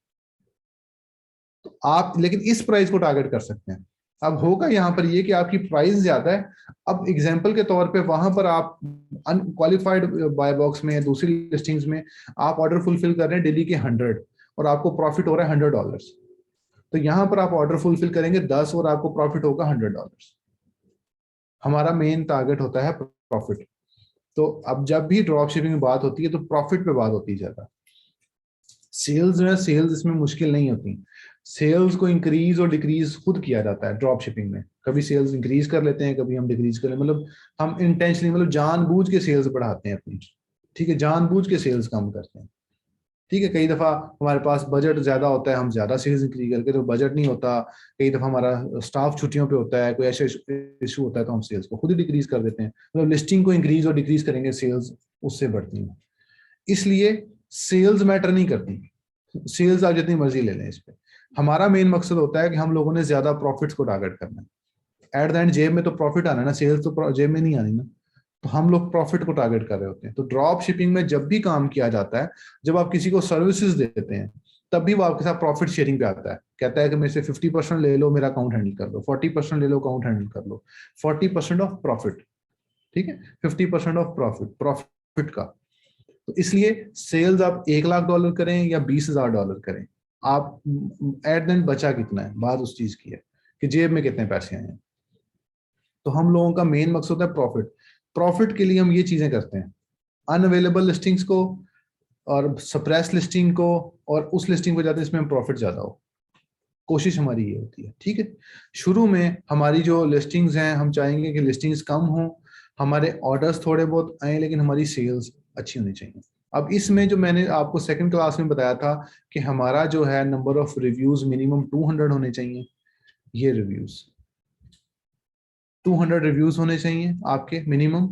तो आप लेकिन इस प्राइस को टारगेट कर सकते हैं। अब होगा यहाँ पर ये कि आपकी प्राइस ज्यादा है। अब एग्जांपल के तौर पे वहां पर आप अनक्वालिफाइड बाय बॉक्स में, दूसरी लिस्टिंग्स में आप ऑर्डर फुलफिल कर रहे हैं डेली के 100, और आपको प्रॉफिट हो रहा है $100। तो यहां पर आप ऑर्डर फुलफिल करेंगे 10 और आपको प्रॉफिट होगा $100। हमारा मेन टारगेट होता है प्रॉफिट। तो अब जब भी ड्रॉप शिपिंग में बात होती है तो प्रॉफिट पे बात होती है ज्यादा। सेल्स जो है, सेल्स इसमें मुश्किल नहीं होती। सेल्स को इंक्रीज और डिक्रीज खुद किया जाता है ड्रॉप शिपिंग में। कभी सेल्स इंक्रीज कर लेते हैं, कभी हम डिक्रीज कर लेते हैं, मतलब हम इंटेंशनली, मतलब जानबूझ के सेल्स बढ़ाते हैं अपनी। ठीक है, जानबूझ के सेल्स कम करते हैं। ठीक है, कई दफा हमारे पास बजट ज्यादा होता है, हम ज्यादा सेल्स इंक्रीज करके, तो बजट नहीं होता। कई दफा हमारा स्टाफ छुट्टियों पे होता है, कोई ऐसा इशू होता है, तो हम सेल्स को खुद ही डिक्रीज कर देते हैं। मतलब लिस्टिंग को इंक्रीज और डिक्रीज करेंगे, सेल्स उससे बढ़ती है। इसलिए सेल्स मैटर नहीं करती, सेल्स आप जितनी मर्जी ले लें इस पे। हमारा मेन मकसद होता है कि हम लोगों ने ज्यादा प्रॉफिट्स को टारगेट करना है। एट द एंड जेब में तो प्रॉफिट आना है ना, सेल्स तो जेब में नहीं आनी ना। तो हम लोग प्रॉफिट को टारगेट कर रहे होते हैं। तो ड्रॉप शिपिंग में जब भी काम किया जाता है, जब आप किसी को सर्विसेज देते हैं, तब भी वो आपके साथ प्रॉफिट शेयरिंग पे आता है। कहता है कि मेरे से 50% ले लो, मेरा अकाउंट हैंडल कर लो, 40% ले लो, अकाउंट हैंडल कर लो, 40% ऑफ प्रॉफिट। ठीक है, 50% ऑफ प्रॉफिट का। तो इसलिए सेल्स आप $1,00,000 करें या $20,000 करें, आप एट देन बचा कितना है, बात उस चीज की है कि जेब में कितने पैसे आए हैं। तो हम लोगों का मेन मकसद होता है प्रॉफिट। प्रॉफिट के लिए हम ये चीजें करते हैं, अनअवेलेबल लिस्टिंग्स को और सप्रेस लिस्टिंग को, और उस लिस्टिंग को जाते हैं इसमें हम प्रॉफिट ज्यादा हो, कोशिश हमारी ये होती है। ठीक है, शुरू में हमारी जो लिस्टिंग्स हैं हम चाहेंगे कि लिस्टिंग्स कम हो, हमारे ऑर्डर्स थोड़े बहुत आए, लेकिन हमारी सेल्स अच्छी होनी चाहिए। अब इसमें जो मैंने आपको सेकंड क्लास में बताया था कि हमारा जो है नंबर ऑफ रिव्यूज मिनिमम 200 होने चाहिए, ये रिव्यूज 200 रिव्यूज होने चाहिए आपके मिनिमम।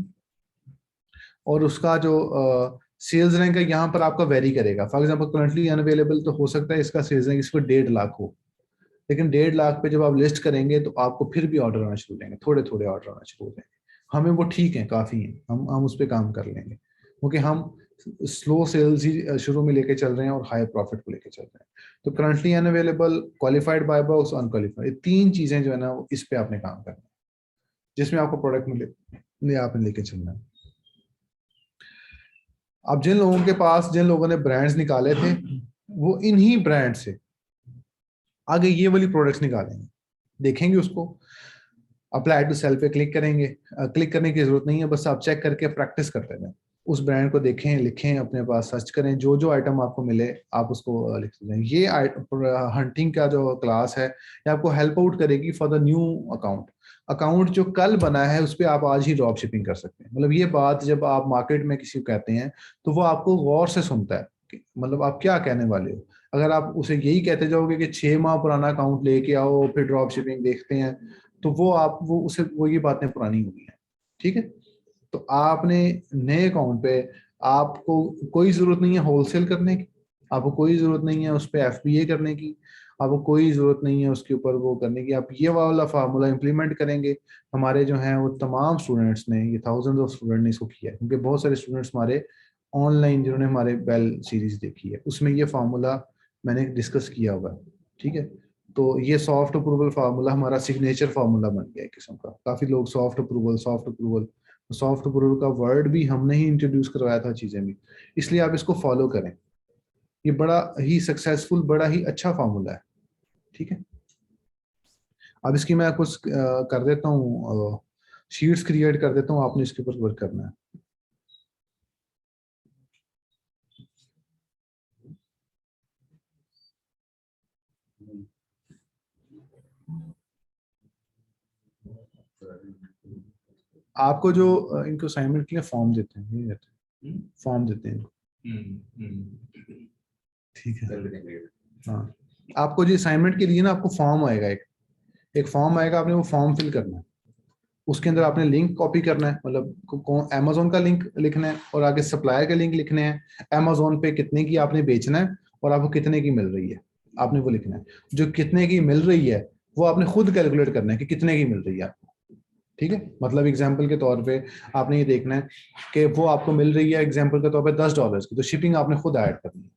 और उसका जो सेल्स रैंक है यहाँ पर आपका वेरी करेगा। फॉर एग्जांपल करंटली अनअवेलेबल तो हो सकता है इसका सेल्स रैंक इसको 1.5 लाख हो, लेकिन 1.5 लाख पे जब आप लिस्ट करेंगे तो आपको फिर भी ऑर्डर आना शुरू हो जाएंगे, थोड़े थोड़े ऑर्डर आना शुरू हो जाएंगे। हमें वो ठीक है, काफी है, हम उस पर काम कर लेंगे, क्योंकि हम स्लो सेल्स ही शुरू में लेके चल रहे हैं और हाई प्रॉफिट को लेके चल रहे हैं। तो currently unavailable, qualified by box, unqualified, तीन चीजें जो है ना इस पे आपने काम करना है, जिसमें आपको प्रोडक्ट मिले आपने लेके चलना है। अब जिन लोगों के पास, जिन लोगों ने ब्रांड्स निकाले थे, वो इन्हीं ब्रांड से आगे ये वाली प्रोडक्ट्स निकालेंगे, देखेंगे उसको, अप्लाई टू सेल पे क्लिक करेंगे। क्लिक करने की जरूरत नहीं है, बस आप चेक करके प्रैक्टिस करते रहें, उस ब्रांड को देखें, लिखें, अपने पास सर्च करें, जो जो आइटम आपको मिले आप उसको लिख लें। ये हंटिंग का जो क्लास है ये आपको हेल्प आउट करेगी for the new account. Account जो कल बना है उस पर आप आज ही ड्रॉप शिपिंग कर सकते हैं। मतलब ये बात जब आप मार्केट में किसी को कहते हैं तो वो आपको गौर से सुनता है कि मतलब आप क्या कहने वाले हो। अगर आप उसे यही कहते जाओगे कि 6 माह पुराना अकाउंट लेके आओ फिर ड्रॉप शिपिंग देखते हैं, तो वो उसे वो ये बातें पुरानी हो गई हैं। ठीक है, तो आपने नए अकाउंट पे आपको कोई जरूरत नहीं है होलसेल करने की, आपको कोई जरूरत नहीं है उस पर एफबीए करने की, आपको कोई जरूरत नहीं है उसके ऊपर वो करने की। आप ये वाला फार्मूला इंप्लीमेंट करेंगे। हमारे जो हैं वो तमाम स्टूडेंट्स ने, ये थाउजेंड ऑफ स्टूडेंट ने इसको किया है, क्योंकि बहुत सारे स्टूडेंट्स हमारे ऑनलाइन जिन्होंने हमारे बेल सीरीज देखी है उसमें ये फार्मूला मैंने डिस्कस किया हुआ है। ठीक है, तो ये सॉफ्ट अप्रूवल फार्मूला हमारा सिग्नेचर फार्मूला बन गया है किस्म का। काफी लोग soft approval soft approval, soft approval का वर्ड भी हमने ही इंट्रोड्यूस करवाया था चीजें भी, इसलिए आप इसको फॉलो करें। ये बड़ा ही सक्सेसफुल, बड़ा ही अच्छा फार्मूला है। ठीक है, अब इसकी मैं कुछ कर देता हूँ, शीट्स क्रिएट कर देता हूँ, आपने इसके ऊपर वर्क करना है। आपको जो इनको असाइनमेंट के लिए फॉर्म देते हैं, ये देते हैं, फॉर्म देते हैं इनको। ठीक है, हाँ, आपको जो असाइनमेंट के लिए ना आपको फॉर्म आएगा, एक फॉर्म आएगा, आपने वो फॉर्म फिल करना है। उसके अंदर आपने लिंक कॉपी करना है, मतलब अमेजोन का लिंक लिखना है और आगे सप्लायर के लिंक लिखने हैं, अमेजोन पे कितने की आपने बेचना है और आपको कितने की मिल रही है, आपने वो लिखना है। जो कितने की मिल रही है वो आपने खुद कैलकुलेट करना है कि कितने की मिल रही है आपको। ठीक है, मतलब एग्जाम्पल के तौर पे आपने ये देखना है कि वो आपको मिल रही है एग्जाम्पल के तौर पे $10 की, तो शिपिंग आपने खुद ऐड करनी है,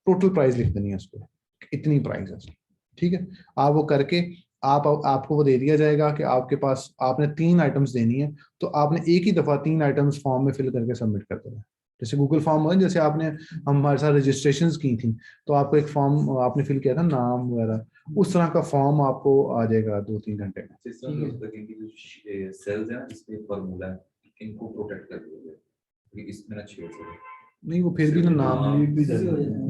टोटल प्राइस लिख देनी है उस पर, इतनी प्राइस है। ठीक है, आप वो करके आपको वो दे दिया जाएगा कि आपके पास आपने 3 आइटम्स देनी है, तो आपने एक ही दफा 3 आइटम्स फॉर्म में फिल करके सबमिट कर देना है। जैसे गूगल फॉर्म है, जैसे आपने हमारे साथ रजिस्ट्रेशन की थी तो आपको एक फॉर्म आपने फिल किया था नाम वगैरह, उस तरह का फॉर्म आपको आ जाएगा 2-3 घंटे में। सेल्स है इसमें फॉर्मूला है, इनको प्रोटेक्ट कर दिया, इसमें ना छेड़ नहीं, वो फिर भी ना नाम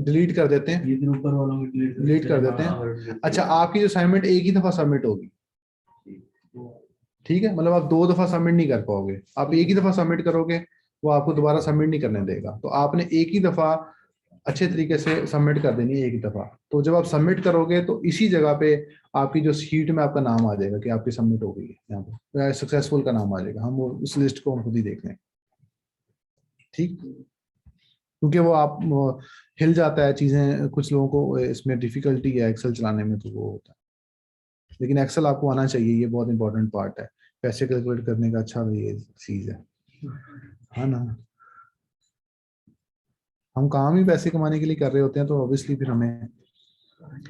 डिलीट कर देते हैं, डिलीट कर देते हैं। अच्छा, आपकी जो असाइनमेंट एक ही दफा सबमिट होगी। ठीक है, मतलब आप 2 दफा सबमिट नहीं कर पाओगे, आप एक ही दफा सबमिट करोगे, वो आपको दोबारा सबमिट नहीं करने देगा। तो आपने एक ही दफा अच्छे तरीके से सबमिट कर देनी है, एक ही दफा। तो जब आप सबमिट करोगे तो इसी जगह पे आपकी जो शीट में आपका नाम आ जाएगा कि आपकी सबमिट हो गई है, यहाँ पे सक्सेसफुल का नाम आ जाएगा। हम वो उस लिस्ट को हम खुद ही देख लें। ठीक, क्योंकि वो आप हिल जाता है चीजें, कुछ लोगों को इसमें डिफिकल्टी है एक्सेल चलाने में, तो वो होता है। लेकिन एक्सेल आपको आना चाहिए, ये बहुत इंपॉर्टेंट पार्ट है पैसे कैलकुलेट करने का। अच्छा ये चीज है ना, हम काम ही पैसे कमाने के लिए कर रहे होते हैं, तो ऑब्वियसली फिर हमें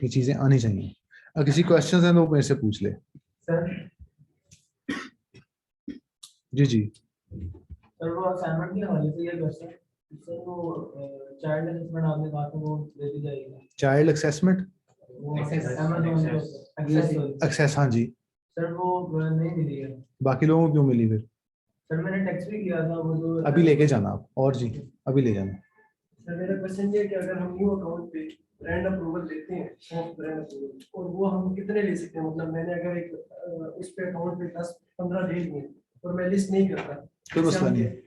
ये चीजें आनी चाहिए। अगर किसी क्वेश्चन है तो मेरे से पूछ ले। जी जी, सर वो असाइनमेंट के हवाले से ये क्वेश्चन सर वो चाइल्ड असेसमेंट आपने कहा था वो दे दी जाएगी। चाइल्ड असेसमेंट वो एक्सेस। एक्सेस, हाँ जी। सर वो नहीं मिली है। बाकी लोगों को क्यों मिली फिर? सर मैंने टेक्स्ट भी किया था वो जो। अभी लेके जाना आप, और जी अभी ले जाना। सर मेरा क्वेश्चन ये है कि अगर हम न्यू अकाउंट पे ब्रांड अप्रूवल लेते हैं, सॉफ्ट ब्रांड अप्रूवल, और वो हम कितने ले सकते हैं? मतलब मैंने अगर एक उस पे अकाउंट पे 10-15 ले लिए और मैं लिस्ट नहीं करता, कोई जैसे मसला हम नहीं है,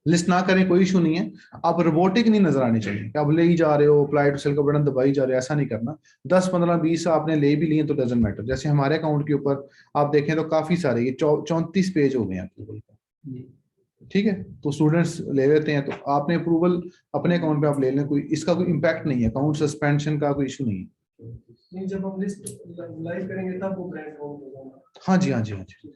लिस्ट ना करें कोई इशू नहीं है। आप रोबोटिक नहीं नजर आनी चाहिए कि आप ले ही जा रहे हो, अप्लाई टू सेल का बटन दबाई जा रहे हो, ऐसा नहीं करना। 10 15 20 आपने ले भी लिए तो डजेंट मैटर। जैसे हमारे अकाउंट के ऊपर आप देखें तो काफी सारे, ये 34 पेज हो गए हैं अप्रूवल का, ठीक है। तो स्टूडेंट्स ले लेते हैं, तो आपने अप्रूवल अपने अकाउंट पे आप ले लें, कोई इसका कोई इम्पैक्ट नहीं है, अकाउंट सस्पेंशन का कोई इशू नहीं है। नहीं, जब हम लिस्ट लाइव करेंगे तब वो ब्रांड अकाउंट होगा। हाँ जी, हाँ जी, हाँ जी।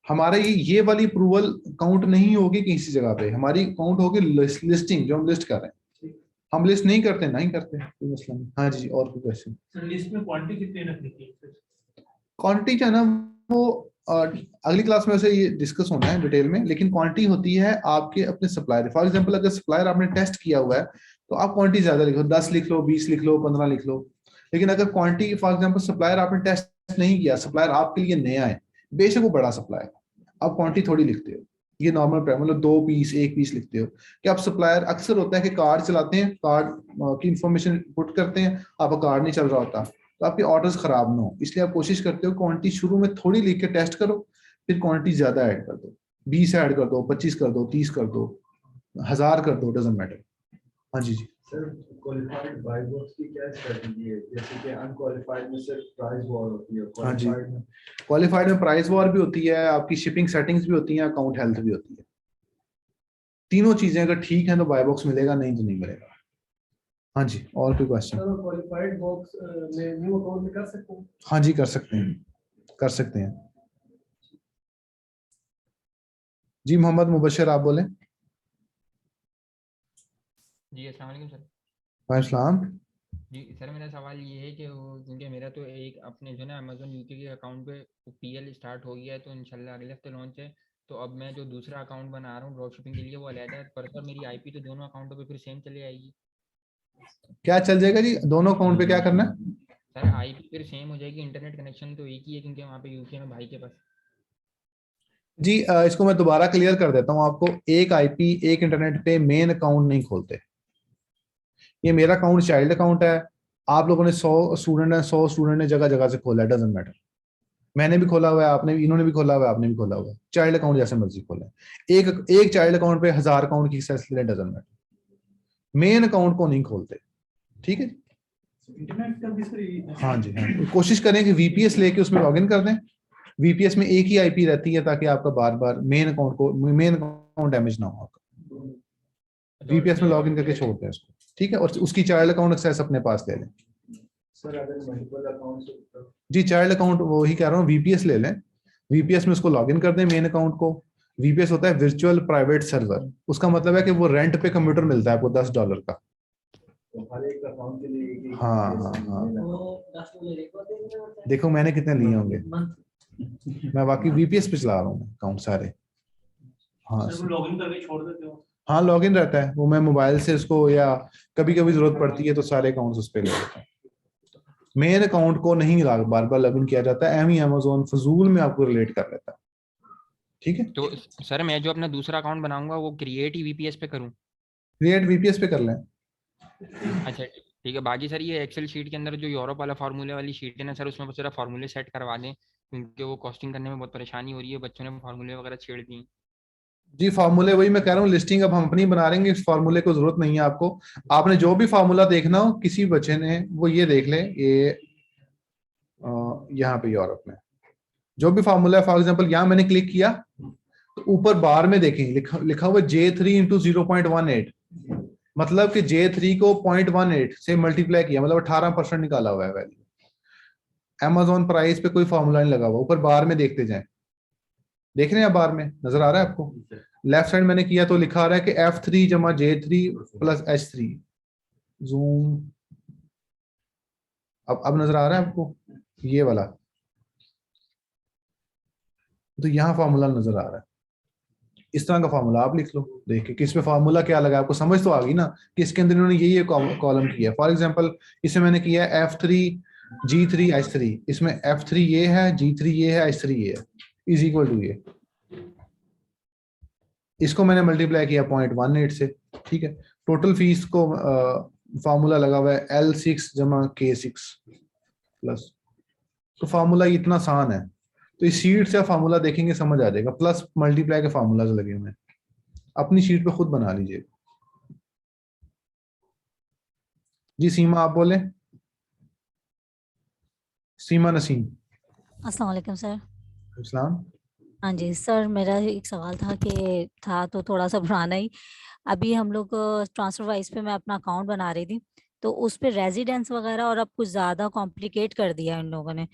हमारा ये वाली अप्रूवल काउंट नहीं होगी किसी जगह पे, हमारी काउंट होगी लिस्टिंग, जो हम लिस्ट कर रहे हैं। हम लिस्ट नहीं करते, नहीं करते, कोई मसला नहीं। हाँ जी, और कोई क्वेश्चन? सर लिस्ट में क्वांटिटी कितनी रखनी चाहिए? क्वांटिटी जो है ना, वो अगली क्लास में वैसे ये डिस्कस होना है डिटेल में, लेकिन क्वांटिटी होती है आपके अपने सप्लायर। फॉर एग्जांपल अगर सप्लायर आपने टेस्ट किया हुआ है तो आप क्वांटिटी ज्यादा लिखो, 10 लिख लो, 20 लिख लो, 15 लिख लो। लेकिन अगर क्वांटिटी फॉर एग्जांपल सप्लायर आपने टेस्ट नहीं किया, सप्लायर आपके लिए नया है, बेशक वो बड़ा सप्लायर, आप क्वांटिटी थोड़ी लिखते हो, ये नॉर्मल मतलब 2 पीस 1 पीस लिखते हो। कि आप सप्लायर अक्सर होता है कि कार्ड चलाते हैं, कार्ड की इंफॉर्मेशन पुट करते हैं, आपका कार्ड नहीं चल रहा होता, तो आपके ऑर्डर्स खराब ना हो, इसलिए आप कोशिश करते हो क्वांटिटी शुरू में थोड़ी लिख के टेस्ट करो, फिर क्वांटिटी ज्यादा ऐड कर दो, 20 ऐड कर दो, 25 कर दो, 30 कर दो, 1000 कर दो, डजेंट मैटर। हाँ जी जी। सर क्वालिफाइड बाय बॉक्स की क्या स्ट्रेटजी है? जैसे कि अनक्वालिफाइड में सिर्फ प्राइस वॉर होती है, हाँ जी, क्वालिफाइड में क्वालिफाइड में प्राइस वॉर भी होती है, आपकी शिपिंग सेटिंग्स भी होती हैं, अकाउंट हेल्थ भी होती है। तीनों चीजें अगर ठीक है तो बाय बॉक्स मिलेगा, नहीं तो नहीं मिलेगा। हाँ जी, और कोई क्वेश्चन? सर क्वालिफाइड बॉक्स में न्यू अकाउंट में कर सकते हैं? हाँ जी, कर सकते हैं, कर सकते हैं जी। मोहम्मद मुबशर, आप बोलें। जी अस्सलाम वालेकुम सर। वालेकुम सलाम। जी सर, मेरा सवाल ये है कि क्योंकि मेरा तो एक अपने जो ना अमेजोन यूके के अकाउंट पे पीएल स्टार्ट हो गया है, तो इंशाल्लाह अगले हफ्ते लॉन्च है। तो अब मैं जो दूसरा अकाउंट बना रहा हूँ ड्रॉप शिपिंग के लिए, वो अलग है, पर सर मेरी आईपी तो दोनों अकाउंटों पे फिर सेम चली आएगी। क्या चल जाएगा जी, दोनों अकाउंट पे क्या करना है? सर आईपी फिर सेम हो जाएगी, इंटरनेट कनेक्शन तो एक ही है क्योंकि वहाँ पे यूके में भाई के पास। जी इसको मैं दोबारा क्लियर कर देता हूँ आपको। एक आईपी एक इंटरनेट पे मेन अकाउंट नहीं खोलते। ये मेरा अकाउंट चाइल्ड अकाउंट है, आप लोगों ने 100 स्टूडेंट ने जगह जगह से खोला है, डजेंट मैटर। मैंने भी खोला हुआ है, आपने इन्होंने भी खोला हुआ है, आपने भी खोला हुआ है। चाइल्ड अकाउंट जैसे मर्जी खोले, एक एक चाइल्ड अकाउंट पे 1000 अकाउंट की एक्सेस ले, डजेंट मैटर। मेन अकाउंट को नहीं खोलते, ठीक है। इंटरनेट का भी सर हाँ जी, हाँ, तो कोशिश करें कि वीपीएस लेके उसमें लॉगिन कर दें। वीपीएस में एक ही आईपी रहती है ताकि आपका बार बार मेन अकाउंट डैमेज ना हो आपका। वीपीएस में लॉगिन करके छोड़ दें उसको, ठीक है, और उसकी चाइल्ड अकाउंट एक्सेस अपने पास ले लें। सर अगर मल्टीपल अकाउंट्स जी चाइल्ड अकाउंट वही कह रहा हूँ, वीपीएस ले लें, वीपीएस में उसको लॉगिन कर दें मेन अकाउंट को। वीपीएस होता है वर्चुअल प्राइवेट सर्वर, उसका मतलब है कि वो रेंट पे कंप्यूटर मिलता है आपको $10 का। तो हर एक अकाउंट के लिए एक हाँ हाँ हाँ, देखो मैंने कितने लिए होंगे, मैं बाकी वीपीएस पे चला रहा हूँ अकाउंट सारे। हाँ लॉगिन करके छोड़ देते हो? हाँ, लॉगिन रहता है वो, मैं मोबाइल से उसको, या कभी कभी जरूरत पड़ती है तो सारे अकाउंट्स उस पर ले लेता हूँ। मेन अकाउंट को नहीं बार बार लॉगिन किया जाता है, एम ही अमेजोन फजूल में आपको रिलेट कर लेता है, ठीक है। तो सर मैं जो अपना दूसरा अकाउंट बनाऊंगा वो क्रिएट ही वीपीएस पे करूँ? क्रिएट वीपीएस पे कर लें। अच्छा ठीक है। बाकी सर ये एक्सेल शीट के अंदर जो यूरोप वाला फार्मूले वाली शीट है ना सर, उसमें बस जरा फार्मूले सेट करवा दें, क्योंकि वो कॉस्टिंग करने में बहुत परेशानी हो रही है, बच्चों ने फार्मूले वगैरह छेड़ दिए। जी फार्मूले वही मैं कह रहा हूँ, लिस्टिंग अब हम अपनी बना रहे हैं, इस फार्मूले को जरूरत नहीं है आपको। आपने जो भी फार्मूला देखना हो किसी बच्चे ने, वो ये देख ले, ये यहाँ पे यूरोप में जो भी फार्मूला है, फॉर एग्जांपल यहाँ मैंने क्लिक किया तो ऊपर बार में देखें लिखा हुआ J3 × 0.18, मतलब कि J3 को 0.18 से मल्टीप्लाई किया, मतलब 18% निकाला हुआ है वैल्यू। Amazon प्राइस पे कोई फार्मूला नहीं लगा हुआ, ऊपर बार में देखते जाएं। देख रहे हैं बार में नजर आ रहा है आपको? लेफ्ट साइड मैंने किया तो लिखा आ रहा है कि F3 = J3 + H3। जूम, अब नजर आ रहा है आपको ये वाला? तो यहाँ फार्मूला नजर आ रहा है, इस तरह का फार्मूला आप लिख लो, देखिए कि इसमें फार्मूला क्या लगा, आपको समझ तो आ गई ना कि इसके अंदर इन्होंने ये कॉलम किया है। फॉर एग्जांपल इसमें मैंने किया है F3G3H3, इसमें F3 ये है, G3 ये है, H3 ये है, इज इक्वल टू ये, इसको मैंने मल्टीप्लाई किया 0.18 से, ठीक है। टोटल फीस को फार्मूला लगा हुआ है L6 जमा K6 प्लस, तो फार्मूला इतना आसान है, तो इस शीट से फार्मूला देखेंगे समझ आ जाएगा, प्लस मल्टीप्लाई के फार्मूला लगे हुए हैं, अपनी शीट पे खुद बना लीजिए। जी सीमा आप बोले, सीमा नसीम। अस्सलाम वालेकुम सर। इस्लाम। हाँ जी सर, मेरा एक सवाल था तो थोड़ा सा पुराना ही। अभी हम लोग ट्रांसफर वाइज पे मैं अपना अकाउंट बना रही थी, तो उस पे रेजिडेंस वगैरह और अब कुछ ज़्यादा कॉम्प्लिकेट कर दिया इन लोगों ने।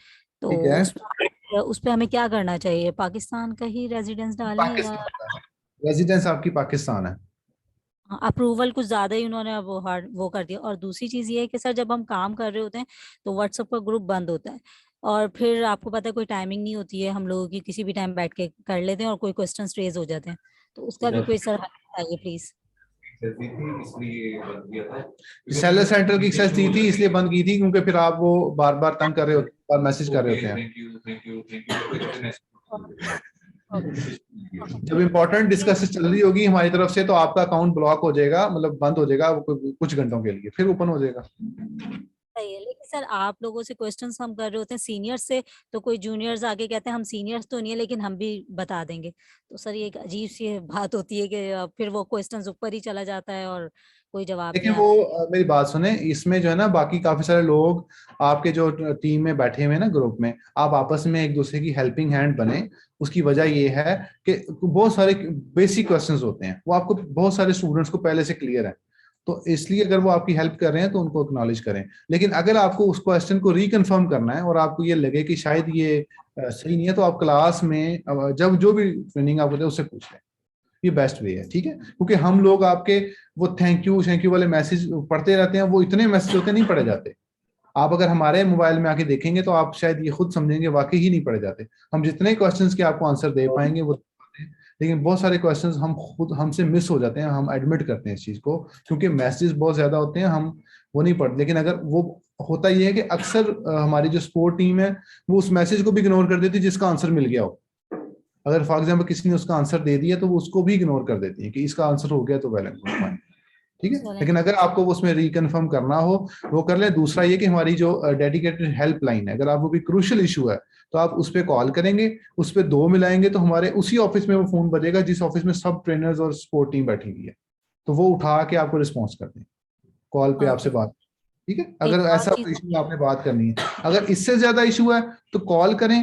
तो ठीक है, उस पे हमें क्या करना चाहिए? पाकिस्तान का ही रेजिडेंस डालें या पाकिस्तान का रेजिडेंस आपकी पाकिस्तान है। अप्रूवल कुछ ज़्यादा ही उन्होंने अब वो कर दिया? और दूसरी चीज़ ये है कि सर जब हम काम कर रहे होते हैं तो व्हाट्सएप का ग्रुप बंद होता है, और फिर आपको पता है कोई टाइमिंग नहीं होती है, हम लोगों की किसी भी टाइम बैठ के कर लेते हैं और कोई क्वेश्चन रेज हो जाते हैं, तो उसका भी कोई सर हल बताइए प्लीज। सेलर सेंटर की एक्सेस दी थी इसलिए बंद की थी क्योंकि फिर आप वो बार बार तंग कर रहे होते, बार मैसेज कर रहे होते हैं। जब इंपॉर्टेंट डिस्कशन चल रही होगी हमारी तरफ से तो आपका अकाउंट ब्लॉक हो जाएगा, मतलब बंद हो जाएगा कुछ घंटों के लिए, फिर ओपन हो जाएगा। सही है, लेकिन सर आप लोगों से क्वेश्चंस हम कर रहे होते हैं सीनियर्स से, तो कोई जूनियर्स आगे कहते हैं हम सीनियर्स तो नहीं है लेकिन हम भी बता देंगे, तो सर ये एक अजीब सी बात होती है कि फिर वो क्वेश्चंस ऊपर ही चला जाता है और कोई जवाब लेकिन नहीं वो आता। मेरी बात सुने, इसमें जो है ना बाकी काफी सारे लोग आपके जो टीम में बैठे हुए हैं ना ग्रुप में, आप आपस में एक दूसरे की हेल्पिंग हैंड बने। उसकी वजह ये है कि बहुत सारे बेसिक क्वेश्चंस होते हैं वो आपको बहुत सारे स्टूडेंट्स को पहले से क्लियर है, तो इसलिए अगर वो आपकी हेल्प कर रहे हैं तो उनको एक्नॉलेज करें। लेकिन अगर आपको उस क्वेश्चन को रिकन्फर्म करना है और आपको ये लगे कि शायद ये सही नहीं है, तो आप क्लास में जब जो भी ट्रेनिंग आप होते हैं उससे पूछ लें, ये बेस्ट वे है, ठीक है। क्योंकि हम लोग आपके वो थैंक यू वाले मैसेज पढ़ते रहते हैं, वो इतने मैसेज होते नहीं पढ़े जाते। आप अगर हमारे मोबाइल में आके देखेंगे तो आप शायद ये खुद समझेंगे वाकई ही नहीं पढ़े जाते। हम जितने क्वेश्चंस के आपको आंसर दे पाएंगे वो, लेकिन बहुत सारे क्वेश्चंस हम खुद हमसे मिस हो जाते हैं, हम एडमिट करते हैं इस चीज को क्योंकि मैसेज बहुत ज्यादा होते हैं, हम वो नहीं पढ़ते। लेकिन अगर वो होता ये है कि अक्सर हमारी जो सपोर्ट टीम है वो उस मैसेज को भी इग्नोर कर देती है जिसका आंसर मिल गया हो। अगर फॉर एग्जाम्पल किसी ने उसका आंसर दे दिया तो वो उसको भी इग्नोर कर देती है कि इसका आंसर हो गया तो वेल एंड गुड, ठीक है। लेकिन अगर आपको उसमें रिकन्फर्म करना हो वो कर ले। दूसरा ये कि हमारी जो डेडिकेटेड हेल्पलाइन है, अगर आपको कोई क्रूशियल इशू है तो आप उस पर कॉल करेंगे, उस पर 2 मिलाएंगे तो हमारे उसी ऑफिस में वो फोन बजेगा जिस ऑफिस में सब ट्रेनर्स और सपोर्ट टीम बैठी हुई है, तो वो उठा के आपको रिस्पॉन्स कर दें, कॉल पे आपसे बात, ठीक है। एक अगर और ऐसा चीज, इशू आपने बात करनी है, अगर इससे ज्यादा इशू है तो कॉल करें,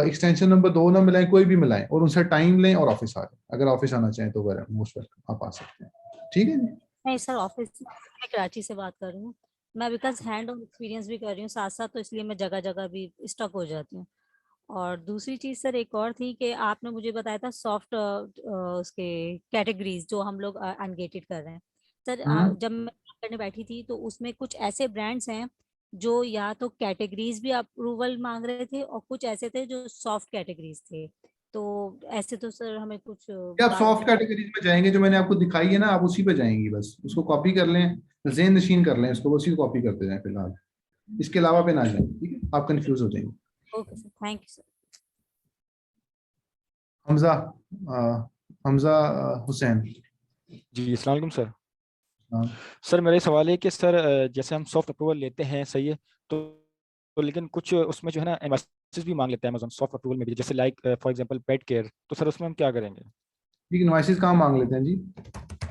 एक्सटेंशन नंबर 2 ना मिलाएं, कोई भी मिलाएं और उनसे टाइम लें और ऑफिस आ जाए। अगर ऑफिस आना चाहें तो मोस्ट वेलकम, आप आ सकते हैं, ठीक है जी। नहीं सर ऑफिस मैं कराची से बात कर रही हूँ, मैं बिकॉज हैंड ऑन एक्सपीरियंस भी कर रही हूँ साथ साथ, तो इसलिए मैं जगह जगह भी स्टक हो जाती हूँ। और दूसरी चीज सर एक और थी कि आपने मुझे बताया था सॉफ्ट उसके कैटेगरीज जो हम लोग अनगेटेड कर रहे हैं सर। हम्म। जब मैं करने बैठी थी तो उसमें कुछ ऐसे ब्रांड्स हैं जो या तो कैटेगरीज भी अप्रूवल मांग रहे थे और कुछ ऐसे थे जो सॉफ्ट कैटेगरीज थे, तो ऐसे तो सर हमें कुछ आप सॉफ्ट कैटेगरीज में जाएंगे जो मैंने आपको दिखाई है ना, आप उसी पे जाएंगी, बस उसको कॉपी कर लें, ज़हन नशीन कर लें उसको, उसी को कॉपी करते जाएं फिलहाल, इसके अलावा पे ना जाएं, ठीक है, आप कंफ्यूज हो जाएंगे। Okay sir, thank you sir. Hamza Hamza Hussain. जी अस्सलाम वालेकुम सर। हाँ। सर मेरा सवाल है कि सर जैसे हम सॉफ्ट अप्रूवल लेते हैं सही है, तो लेकिन कुछ उसमें जो है ना एमएसएस भी मांग लेता है अमेज़न सॉफ्ट अप्रूवल में भी, जैसे like for example pet care, तो सर उसमें हम क्या करेंगे? ठीक, इनवॉइसेस कहाँ मांग लेते हैं जी?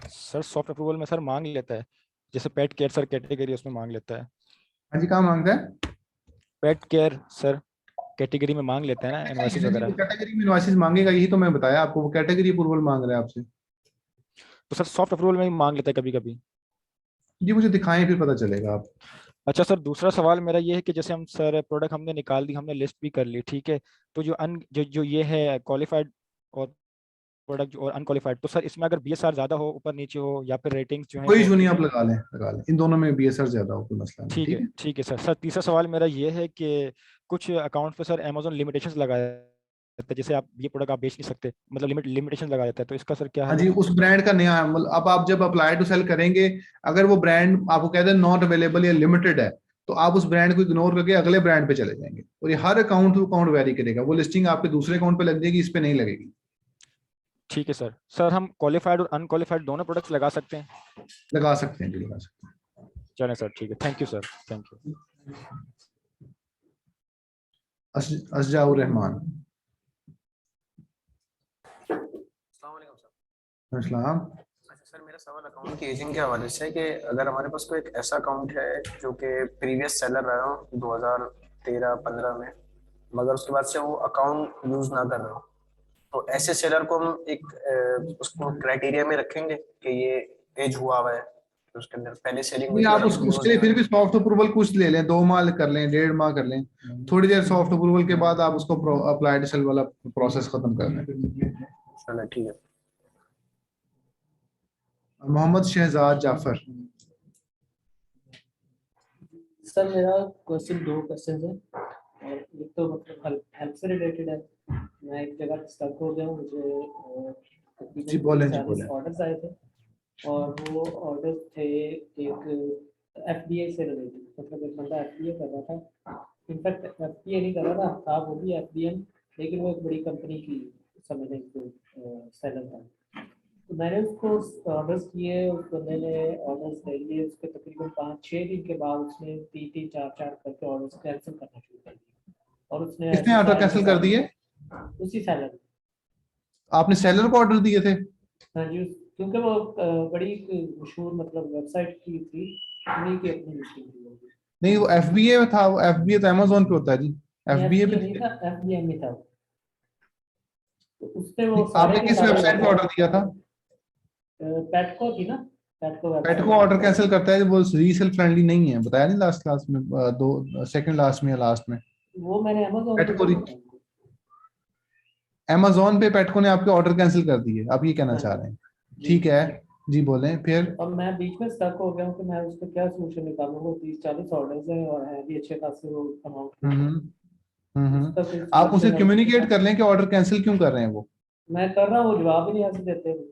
सर सॉफ्ट अप्रूवल में सर मांग लेता है, जैसे पेट केयर सर कैटेगरी उसमें मांग लेता है। हाँ जी, कहाँ मांगता है? पेट केयर सर कैटेगरी में मांग लेता है ना एनवाइसेस वगैरह। कैटेगरी में इनवॉइसेस मांगेगा, यही तो मैं बताया आपको, वो कैटेगरी अप्रूवल मांग रहा है आपसे। तो सर सॉफ्ट अप्रूवल में ही मांग लेता है कभी कभी। जी मुझे दिखाएं फिर पता चलेगा आप। अच्छा सर दूसरा सवाल मेरा ये है कि जैसे हम सर प्रोडक्ट हमने निकाल दी, हमने लिस्ट भी कर ली, ठीक है, तो जो ये है क्वालिफाइड और प्रोडक्ट और अनक्वालिफाइड, तो सर इसमें अगर बीएसआर ज्यादा हो, ऊपर नीचे हो, या फिर रेटिंग्स जो है कोई वो इशू नहीं, ठीक आप है। लगा लें इन दोनों में बीएसआर ज्यादा हो, कोई मसला नहीं, ठीक ठीक है है। ठीक है सर। सर तीसरा सवाल मेरा ये है कि कुछ अकाउंट पे सर अमेजोन लिमिटेशंस लगाया है, जैसे आप ये प्रोडक्ट आप बेच नहीं सकते, मतलब लिमिटेशन लगा देता है, तो इसका सर क्या हाँ है? जी, उस ब्रांड का नया मतलब अब आप जब अप्लाई टू सेल करेंगे, अगर वो ब्रांड आपको कहते हैं नॉट अवेलेबल या लिमिटेड है, तो आप उस ब्रांड को इग्नोर करके अगले ब्रांड पे चले जाएंगे, और ये हर अकाउंट टू अकाउंट वेरी करेगा, वो लिस्टिंग आपके दूसरे अकाउंट पे लग जाएगी, इस पे नहीं लगेगी। ठीक है सर। सर हम क्वालिफाइड और अनक्वालिफाइड दोनों प्रोडक्ट्स लगा सकते हैं? लगा सकते हैं जी, लगा सकते हैं। चलें सर, ठीक है, thank you sir, thank you. Asjaur Rahman. अस्सलाम। अच्छा सर, मेरा सवाल अकाउंट की एजिंग के हवाले से है कि अगर हमारे पास कोई एक ऐसा अकाउंट है जो कि प्रीवियस सेलर रहा हो 2013-15 में, मगर उसके बाद से वो अकाउंट यूज ना कर रहा हो, तो ऐसे सेलर को हम एक उसको क्राइटेरिया में रखेंगे कि ये एज हुआ हुआ है, तो उसके अंदर पहले सेलिंग हुई नहीं, थी आप और उसके use लिए ना- फिर भी सॉफ्ट अप्रूवल कुछ ले लें, 2 माह कर लें, 1.5 माह कर लें, थोड़ी देर सॉफ्ट अप्रूवल के बाद आप उसको अप्लाई टू सेल वाला प्रोसेस खत्म कर लें। चलो ठीक है। मोहम्मद शहजाद जाफर। सर मेरा दो क्वेश्चन है, और एक तो मतलब हेल्प से रिलेटेड है। मैं एक जगह स्टक हो गया हूँ, मुझे जी बोलें, जी 40 बोलें। ऑर्डर्स आए थे, और वो ऑर्डर थे एक एफडीए से रिलेटेड, मतलब एक बंदा एफडीए कर रहा था, इनफैक्ट एफडीए नहीं कर रहा था वो भी एफडीएम, लेकिन वो एक बड़ी कंपनी की समझने को सेलर था। तो मैंने उसको ऑर्डर्स किए, उस बंदे ने ऑर्डर्स ले लिए, उसके तकरीबन 5-6 दिन के बाद उसने 3-3 4-4 करके ऑर्डर्स कैंसिल करना शुरू कर दिया, और उसने किसने ऐसे ऑर्डर सारे कैंसिल कर दिए? उसी सेलर। आपने सेलर को ऑर्डर दिए थे? हाँ जी, क्योंकि वो बड़ी मशहूर मतलब वेबसाइट की थी, उन्हीं की अपनी लिस्टिंग थी वो। नहीं, वो एफबीए में था, वो एफबीए तो अमेज़न पे होता है जी, एफबीए पे नहीं था, एफबीएम में था। तो उसने वो आपने सारे के किस सारे वेबसाइट पे ऑर्डर दिया था? पेटको थी ना, पेटको पेटको वेबसाइट। ऑर्डर कैंसिल करता है, वो रीसेल फ्रेंडली नहीं है, बताया नहीं लास्ट क्लास में, दो सेकंड लास्ट में या लास्ट में। वो मैंने अमेज़न पे पेटको, बोला था उनको। अमेज़न पे पेटको ने आपके ऑर्डर कैंसिल कर दिए, आप ये कहना हाँ चाह रहे हैं? जी। ठीक है जी, बोलें फिर। अब मैं बीच में स्टक हो गया हूँ कि मैं उसका क्या सोल्यूशन निकालूँ, वो 30-40 ऑर्डर्स हैं और है भी अच्छे खासे वो अमाउंट। उसका कोई आप उनसे solution अब कम्युनिकेट कर लें कि ऑर्डर कैंसिल क्यों कर रहे हैं वो। मैं कर रहा हूँ, वो जवाब ही नहीं ऐसे देते वो।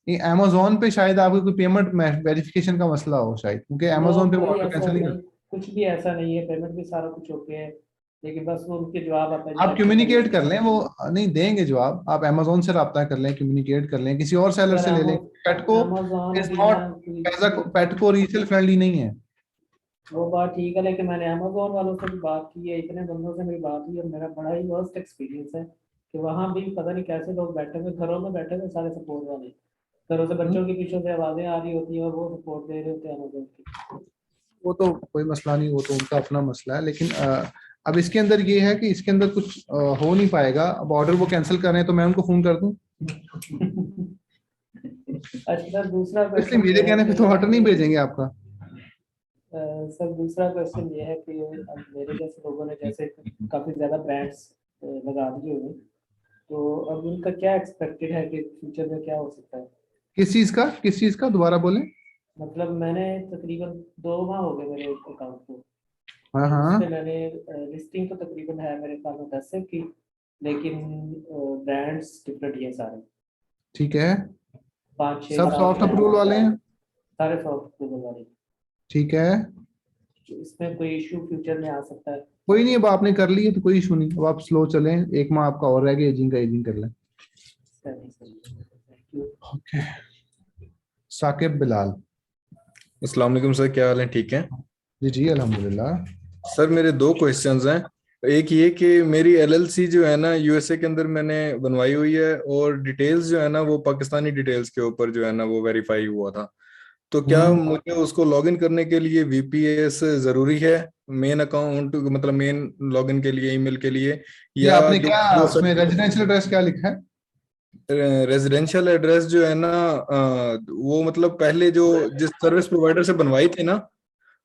ये अमेज़न पे शायद आपको कोई पेमेंट वेरिफिकेशन का मसला हो शायद, क्योंकि वो अमेज़न पे वो कोई ऑर्डर ऐसा कैंसिल नहीं नहीं, करते। कुछ भी ऐसा नहीं है, पेमेंट भी सारा कुछ ओके है, लेकिन बस वो उनके जवाब आता है आप कम्युनिकेट कर लें, वो नहीं देंगे जवाब, आप अमेज़न से रब्ता कर लें, कम्युनिकेट कर लें, किसी और सेलर सर से ले लें। पेटको अमेज़न इज भी ना नॉट, पेटको रीसेल फ्रेंडली नहीं है। वो बात ठीक है, लेकिन मैंने अमेज़न वालों से भी बात की है, इतने बंदों से मेरी बात हुई है, मेरा बड़ा ही वर्स्ट एक्सपीरियंस है कि वहाँ भी पता नहीं कैसे लोग बैठे हुए, घरों में बैठे हुए सारे सपोर्ट वाले, घरों से बच्चों की पीछे से आवाजें आ रही होती हैं और वो सपोर्ट दे रहे होते हैं अमेज़न की। वो तो कोई मसला नहीं, वो तो उनका अपना मसला है, लेकिन अब इसके अंदर ये है कि इसके अंदर कुछ हो नहीं पाएगा। अब ऑर्डर वो कैंसिल कर रहे हैं तो मैं उनको फोन कर दूं? अच्छा सर, दूसरा इसलिए क्वेश्चन मेरे कहने पे तो ऑर्डर नहीं भेजेंगे आपका। सर दूसरा क्वेश्चन ये है कि अब मेरे जैसे लोगों ने जैसे काफी ज्यादा ब्रांड्स लगा दिए हुए, तो अब उनका क्या एक्सपेक्टेड है कि फ्यूचर में क्या हो सकता है? किस चीज का दोबारा बोले? मतलब मैंने तकरीबन 2 माह हो गए मेरे अकाउंट को, हाँ उस हाँ, पे मैंने लिस्टिंग तो तकरीबन है मेरे पास में 10 की, लेकिन ब्रांड्स डिफरेंट है सारे, ठीक है, 5-6 सब सॉफ्ट अप्रूवल वाले हैं? सारे सॉफ्ट वाले। ठीक है, तो इसमें कोई इशू फ्यूचर में आ सकता है? कोई नहीं, अब आपने कर लिए तो कोई इशू नहीं, अब आप स्लो चलें, 1 माह आपका और रह गया एजिंग का, एजिंग कर लें। Thank you. Okay, Saqib Bilal. अस्सलाम वालेकुम सर, क्या हाल है? ठीक है जी जी अल्हम्दुलिल्लाह। सर। मेरे दो क्वेश्चंस हैं। एक ये कि मेरी एलएलसी जो है ना यूएसए के अंदर मैंने बनवाई हुई है, और डिटेल्स जो है ना वो पाकिस्तानी डिटेल्स के ऊपर जो है ना वो वेरीफाई हुआ था। तो क्या मुझे उसको लॉगिन करने के लिए वीपीएस जरूरी है, मेन अकाउंट मतलब मेन लॉगिन के लिए, ईमेल के लिए, ये या आपने जो क्या उसमें रेजिडेंशियल एड्रेस क्या लिखा है? रेजिडेंशियल एड्रेस जो है ना वो मतलब पहले जो जिस सर्विस प्रोवाइडर से बनवाई थी ना,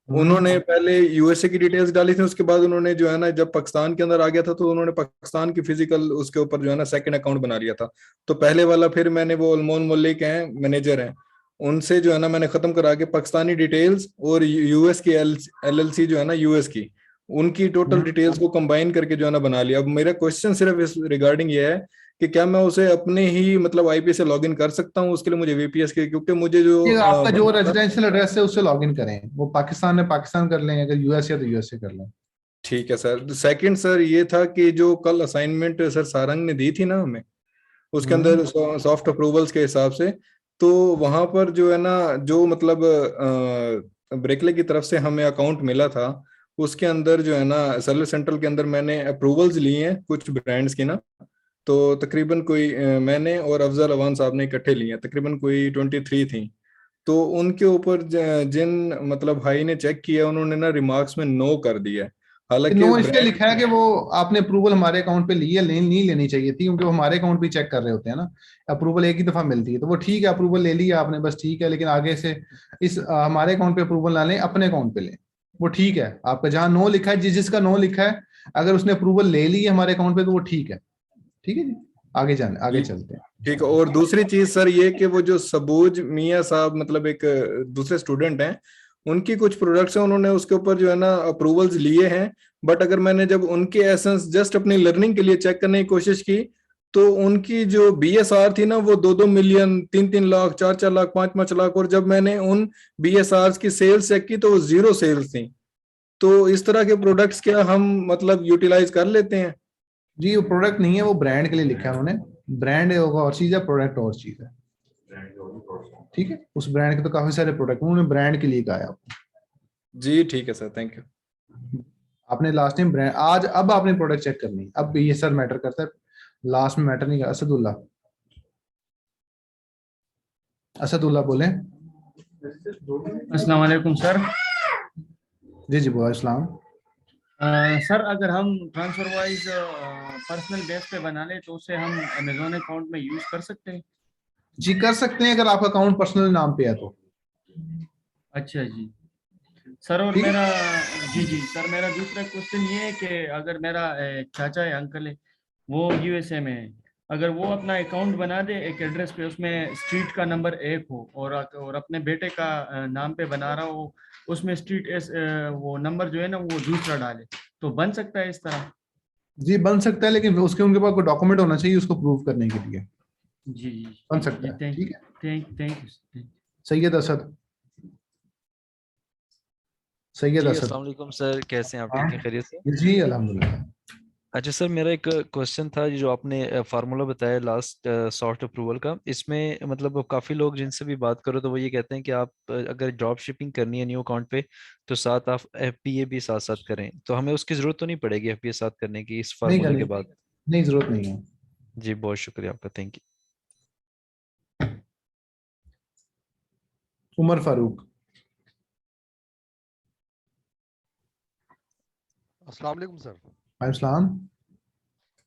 उन्होंने पहले यूएसए की डिटेल्स डाली थी, उसके बाद उन्होंने जो है ना जब पाकिस्तान के अंदर आ गया था तो उन्होंने पाकिस्तान की फिजिकल उसके ऊपर जो है ना सेकंड अकाउंट बना लिया था। तो पहले वाला फिर मैंने वो अलमोन मलिक हैं, मैनेजर हैं, उनसे जो है ना मैंने खत्म करा के पाकिस्तानी डिटेल्स और यूएस की एलएलसी जो है ना यूएस की, उनकी टोटल डिटेल्स को कंबाइन करके जो है ना बना लिया। अब मेरा क्वेश्चन सिर्फ इस रिगार्डिंग ये है कि क्या मैं उसे अपने ही मतलब आईपी से लॉगिन कर सकता हूँ, उसके लिए मुझे वीपीएस के, क्योंकि मुझे जो ये आपका जो बंदा था- रेजिडेंशियल एड्रेस है उससे लॉगिन करें, वो पाकिस्तान है पाकिस्तान कर लें, अगर यूएस है तो यूएसए कर लें। ठीक है सर। सेकंड सर ये था कि जो कल असाइनमेंट सर सारंग ने दी थी ना हमें, उसके अंदर सॉफ्ट अप्रूवल्स के हिसाब से, तो वहां पर जो है ना जो मतलब ब्रेकले की तरफ से हमें अकाउंट मिला था, उसके अंदर जो है ना सेलर सेंट्रल के अंदर मैंने अप्रूवल्स लिए हैं कुछ ब्रांड्स की ना, तो तकरीबन कोई मैंने और अफजल अवान साहब ने इकट्ठे लिए हैं, तकरीबन कोई 23 थी। तो उनके ऊपर जिन मतलब भाई ने चेक किया उन्होंने ना रिमार्क्स में नो कर दिया है। हालांकि नो इसलिए लिखा है कि वो आपने अप्रूवल हमारे अकाउंट पे ली है, नहीं लेनी चाहिए थी, क्योंकि वो हमारे अकाउंट पे चेक कर रहे होते हैं ना। अप्रूवल एक ही दफा मिलती है, तो वो ठीक है, अप्रूवल ले लिया आपने, बस ठीक है, लेकिन आगे से इस हमारे अकाउंट पे अप्रूवल ना लें, अपने अकाउंट पे लें। वो ठीक है, आपका जहाँ नो लिखा है, जिसका नो लिखा है, अगर उसने अप्रूवल ले ली है हमारे अकाउंट पे तो वो ठीक है। ठीक है जी, आगे चलते हैं। ठीक है। और दूसरी चीज सर ये कि वो जो सबूज मियां साहब मतलब एक दूसरे स्टूडेंट हैं, उनकी कुछ प्रोडक्ट्स हैं, उन्होंने उसके ऊपर जो है ना अप्रूवल्स लिए हैं, बट अगर मैंने जब उनके एसेंस जस्ट अपनी लर्निंग के लिए चेक करने की कोशिश की, तो उनकी जो बीएसआर थी ना वो 2-2 मिलियन, 3-3 लाख, 4-4 लाख, 5-5 लाख, और जब मैंने उन बीएसआर की सेल्स चेक की तो वो 0 सेल्स थी। तो इस तरह के प्रोडक्ट्स क्या हम मतलब यूटिलाइज कर लेते हैं? जी वो प्रोडक्ट नहीं है, वो ब्रांड के लिए लिखा है उन्होंने। ब्रांड और चीज है, प्रोडक्ट और चीज है। ठीक है, उस ब्रांड के तो काफी सारे प्रोडक्ट उन्होंने ब्रांड के लिए कहा है आपको। जी ठीक है सर, थैंक यू। आपने लास्ट टाइम ब्रांड, आज अब आपने प्रोडक्ट चेक करनी है, अब ये सर मैटर करता है, लास्ट में मैटर नहीं कर। असदुल्ला बोले। अस्सलाम वालेकुम सर। जी जी बोला इस्लाम। सर अगर हम ट्रांसफर वाइज पर्सनल बेस पे बना ले तो उसे हम अमेजोन अकाउंट में यूज कर सकते हैं? जी कर सकते हैं, अगर आपका अकाउंट पर्सनल नाम पे है तो। अच्छा जी सर। और ठीक है। मेरा जी जी सर, मेरा दूसरा क्वेश्चन ये है कि अगर मेरा चाचा है, अंकल है, वो यूएसए में है, अगर वो अपना अकाउंट बना दे एक एड्रेस पे, उसमें स्ट्रीट का नंबर 1 हो, और अपने बेटे का नाम पे बना रहा हो, उसमें स्ट्रीट वो नंबर जो है ना वो दूसरा डाले, तो बन सकता है इस तरह? जी बन सकता है, लेकिन उसके उनके पास कोई डॉक्यूमेंट होना चाहिए उसको प्रूव करने के लिए। जी जी बन सकता है। थैंक ठीक है। Thank you. सैयद असद। सैयद जी असद। अस्सलाम वालेकुम सर, कैसे हैं आप? ठीक हाँ हैं, खैरियत से? जी अल्हम्दुलिल्लाह। अच्छा सर, मेरा एक क्वेश्चन था, जो आपने फार्मूला बताया लास्ट सॉफ्ट अप्रूवल का, इसमें मतलब काफ़ी लोग जिनसे भी बात करो तो वो ये कहते हैं कि आप अगर ड्रॉप शिपिंग करनी है न्यू अकाउंट पे तो साथ आप एफपीए भी साथ साथ करें, तो हमें उसकी ज़रूरत तो नहीं पड़ेगी एफपीए साथ करने की इस नहीं फार्मूले करनी, के बाद? नहीं जरूरत नहीं है। जी बहुत शुक्रिया आपका, थैंक यू। उमर फारूक। अस्सलाम वालेकुम सर। वालेकुम सलाम।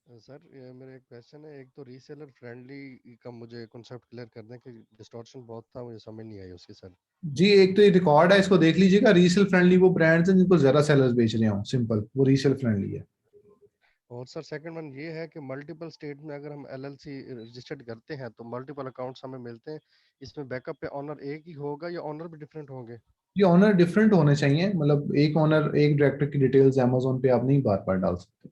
सर ये मेरा एक क्वेश्चन है, एक तो रीसेलर फ्रेंडली का मुझे कॉन्सेप्ट क्लियर कर दें कि डिस्टॉर्शन बहुत था, मुझे समझ नहीं आई उसकी सर। जी एक तो ये रिकॉर्ड है, इसको देख लीजिएगा। रीसेल फ्रेंडली वो ब्रांड्स हैं जिनको ज्यादा सेलर्स बेच रहे हो, सिंपल, वो रीसेल फ्रेंडली है। और सर सेकंड वन ये है कि मल्टीपल स्टेट में अगर हम एलएलसी रजिस्टर्ड करते हैं तो मल्टीपल अकाउंट्स हमें मिलते हैं, इसमें बैकअप पे ऑनर एक ही होगा या ऑनर भी डिफरेंट होंगे? ये ऑनर डिफरेंट होने चाहिए, मतलब एक ऑनर एक डायरेक्टर की डिटेल्स अमेज़न पे आप नहीं बार बार डाल सकते।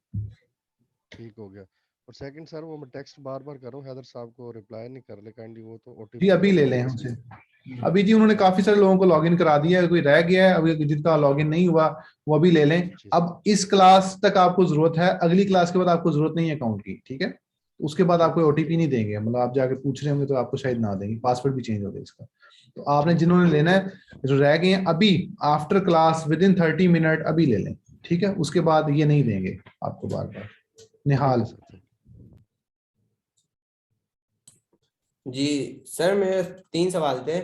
ठीक हो गया। और सेकंड सर वो मैं टेक्स्ट बार बार कर रहा हूँ, हैदर साहब को रिप्लाई नहीं कर ले काइंडली, वो तो जी ओटीपी अभी ले लॉगिन लें के उनसे। लिए। अभी जी उन्होंने काफी सारे लोगों को लॉगिन करा दिया है, कोई रह गया है अभी जिनका लॉगिन नहीं हुआ, वो अभी ले लें। जी अब इस क्लास तक आपको जरूरत है, अगली क्लास के बाद आपको जरूरत नहीं है अकाउंट की। ठीक है, उसके बाद आपको ओटीपी नहीं देंगे, मतलब आप जाके पूछ रहे होंगे तो आपको शायद ना देंगे, पासवर्ड भी चेंज हो गया इसका। तो आपने जिन्होंने लेना है, जो रह गए हैं अभी after class with in 30 minute अभी ले लें। ठीक है, उसके बाद ये नहीं देंगे आपको बार बार। निहाल। जी सर, मेरे 3 सवाल थे।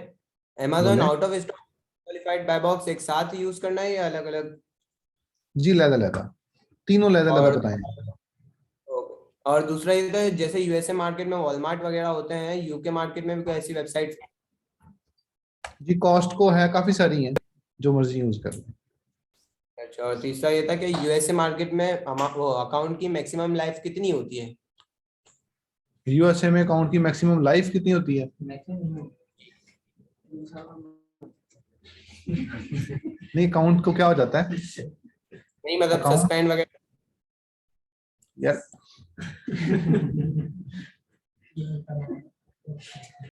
Amazon बोले। Out of stock qualified by box एक साथ यूज करना है या अलग अलग? जी लहदा लहदा, तीनों लहदा लहदा और बताएं। और दूसरा ये था, जैसे यूएसए मार्केट में वॉलमार्ट वगैरह होते हैं, यूके मार्केट में भी कोई ऐसी वेबसाइट? जी कॉस्ट को है, काफी सारी हैं, जो मर्जी यूज कर लें। अच्छा, और तीसरा ये था कि यूएसए मार्केट में वो अकाउंट की मैक्सिमम लाइफ कितनी होती है? यूएसए में अकाउंट की मैक्सिमम लाइफ कितनी होती है? नहीं, अकाउंट को क्या हो जाता है? नहीं मतलब Account- सस्पेंड वगैरह यार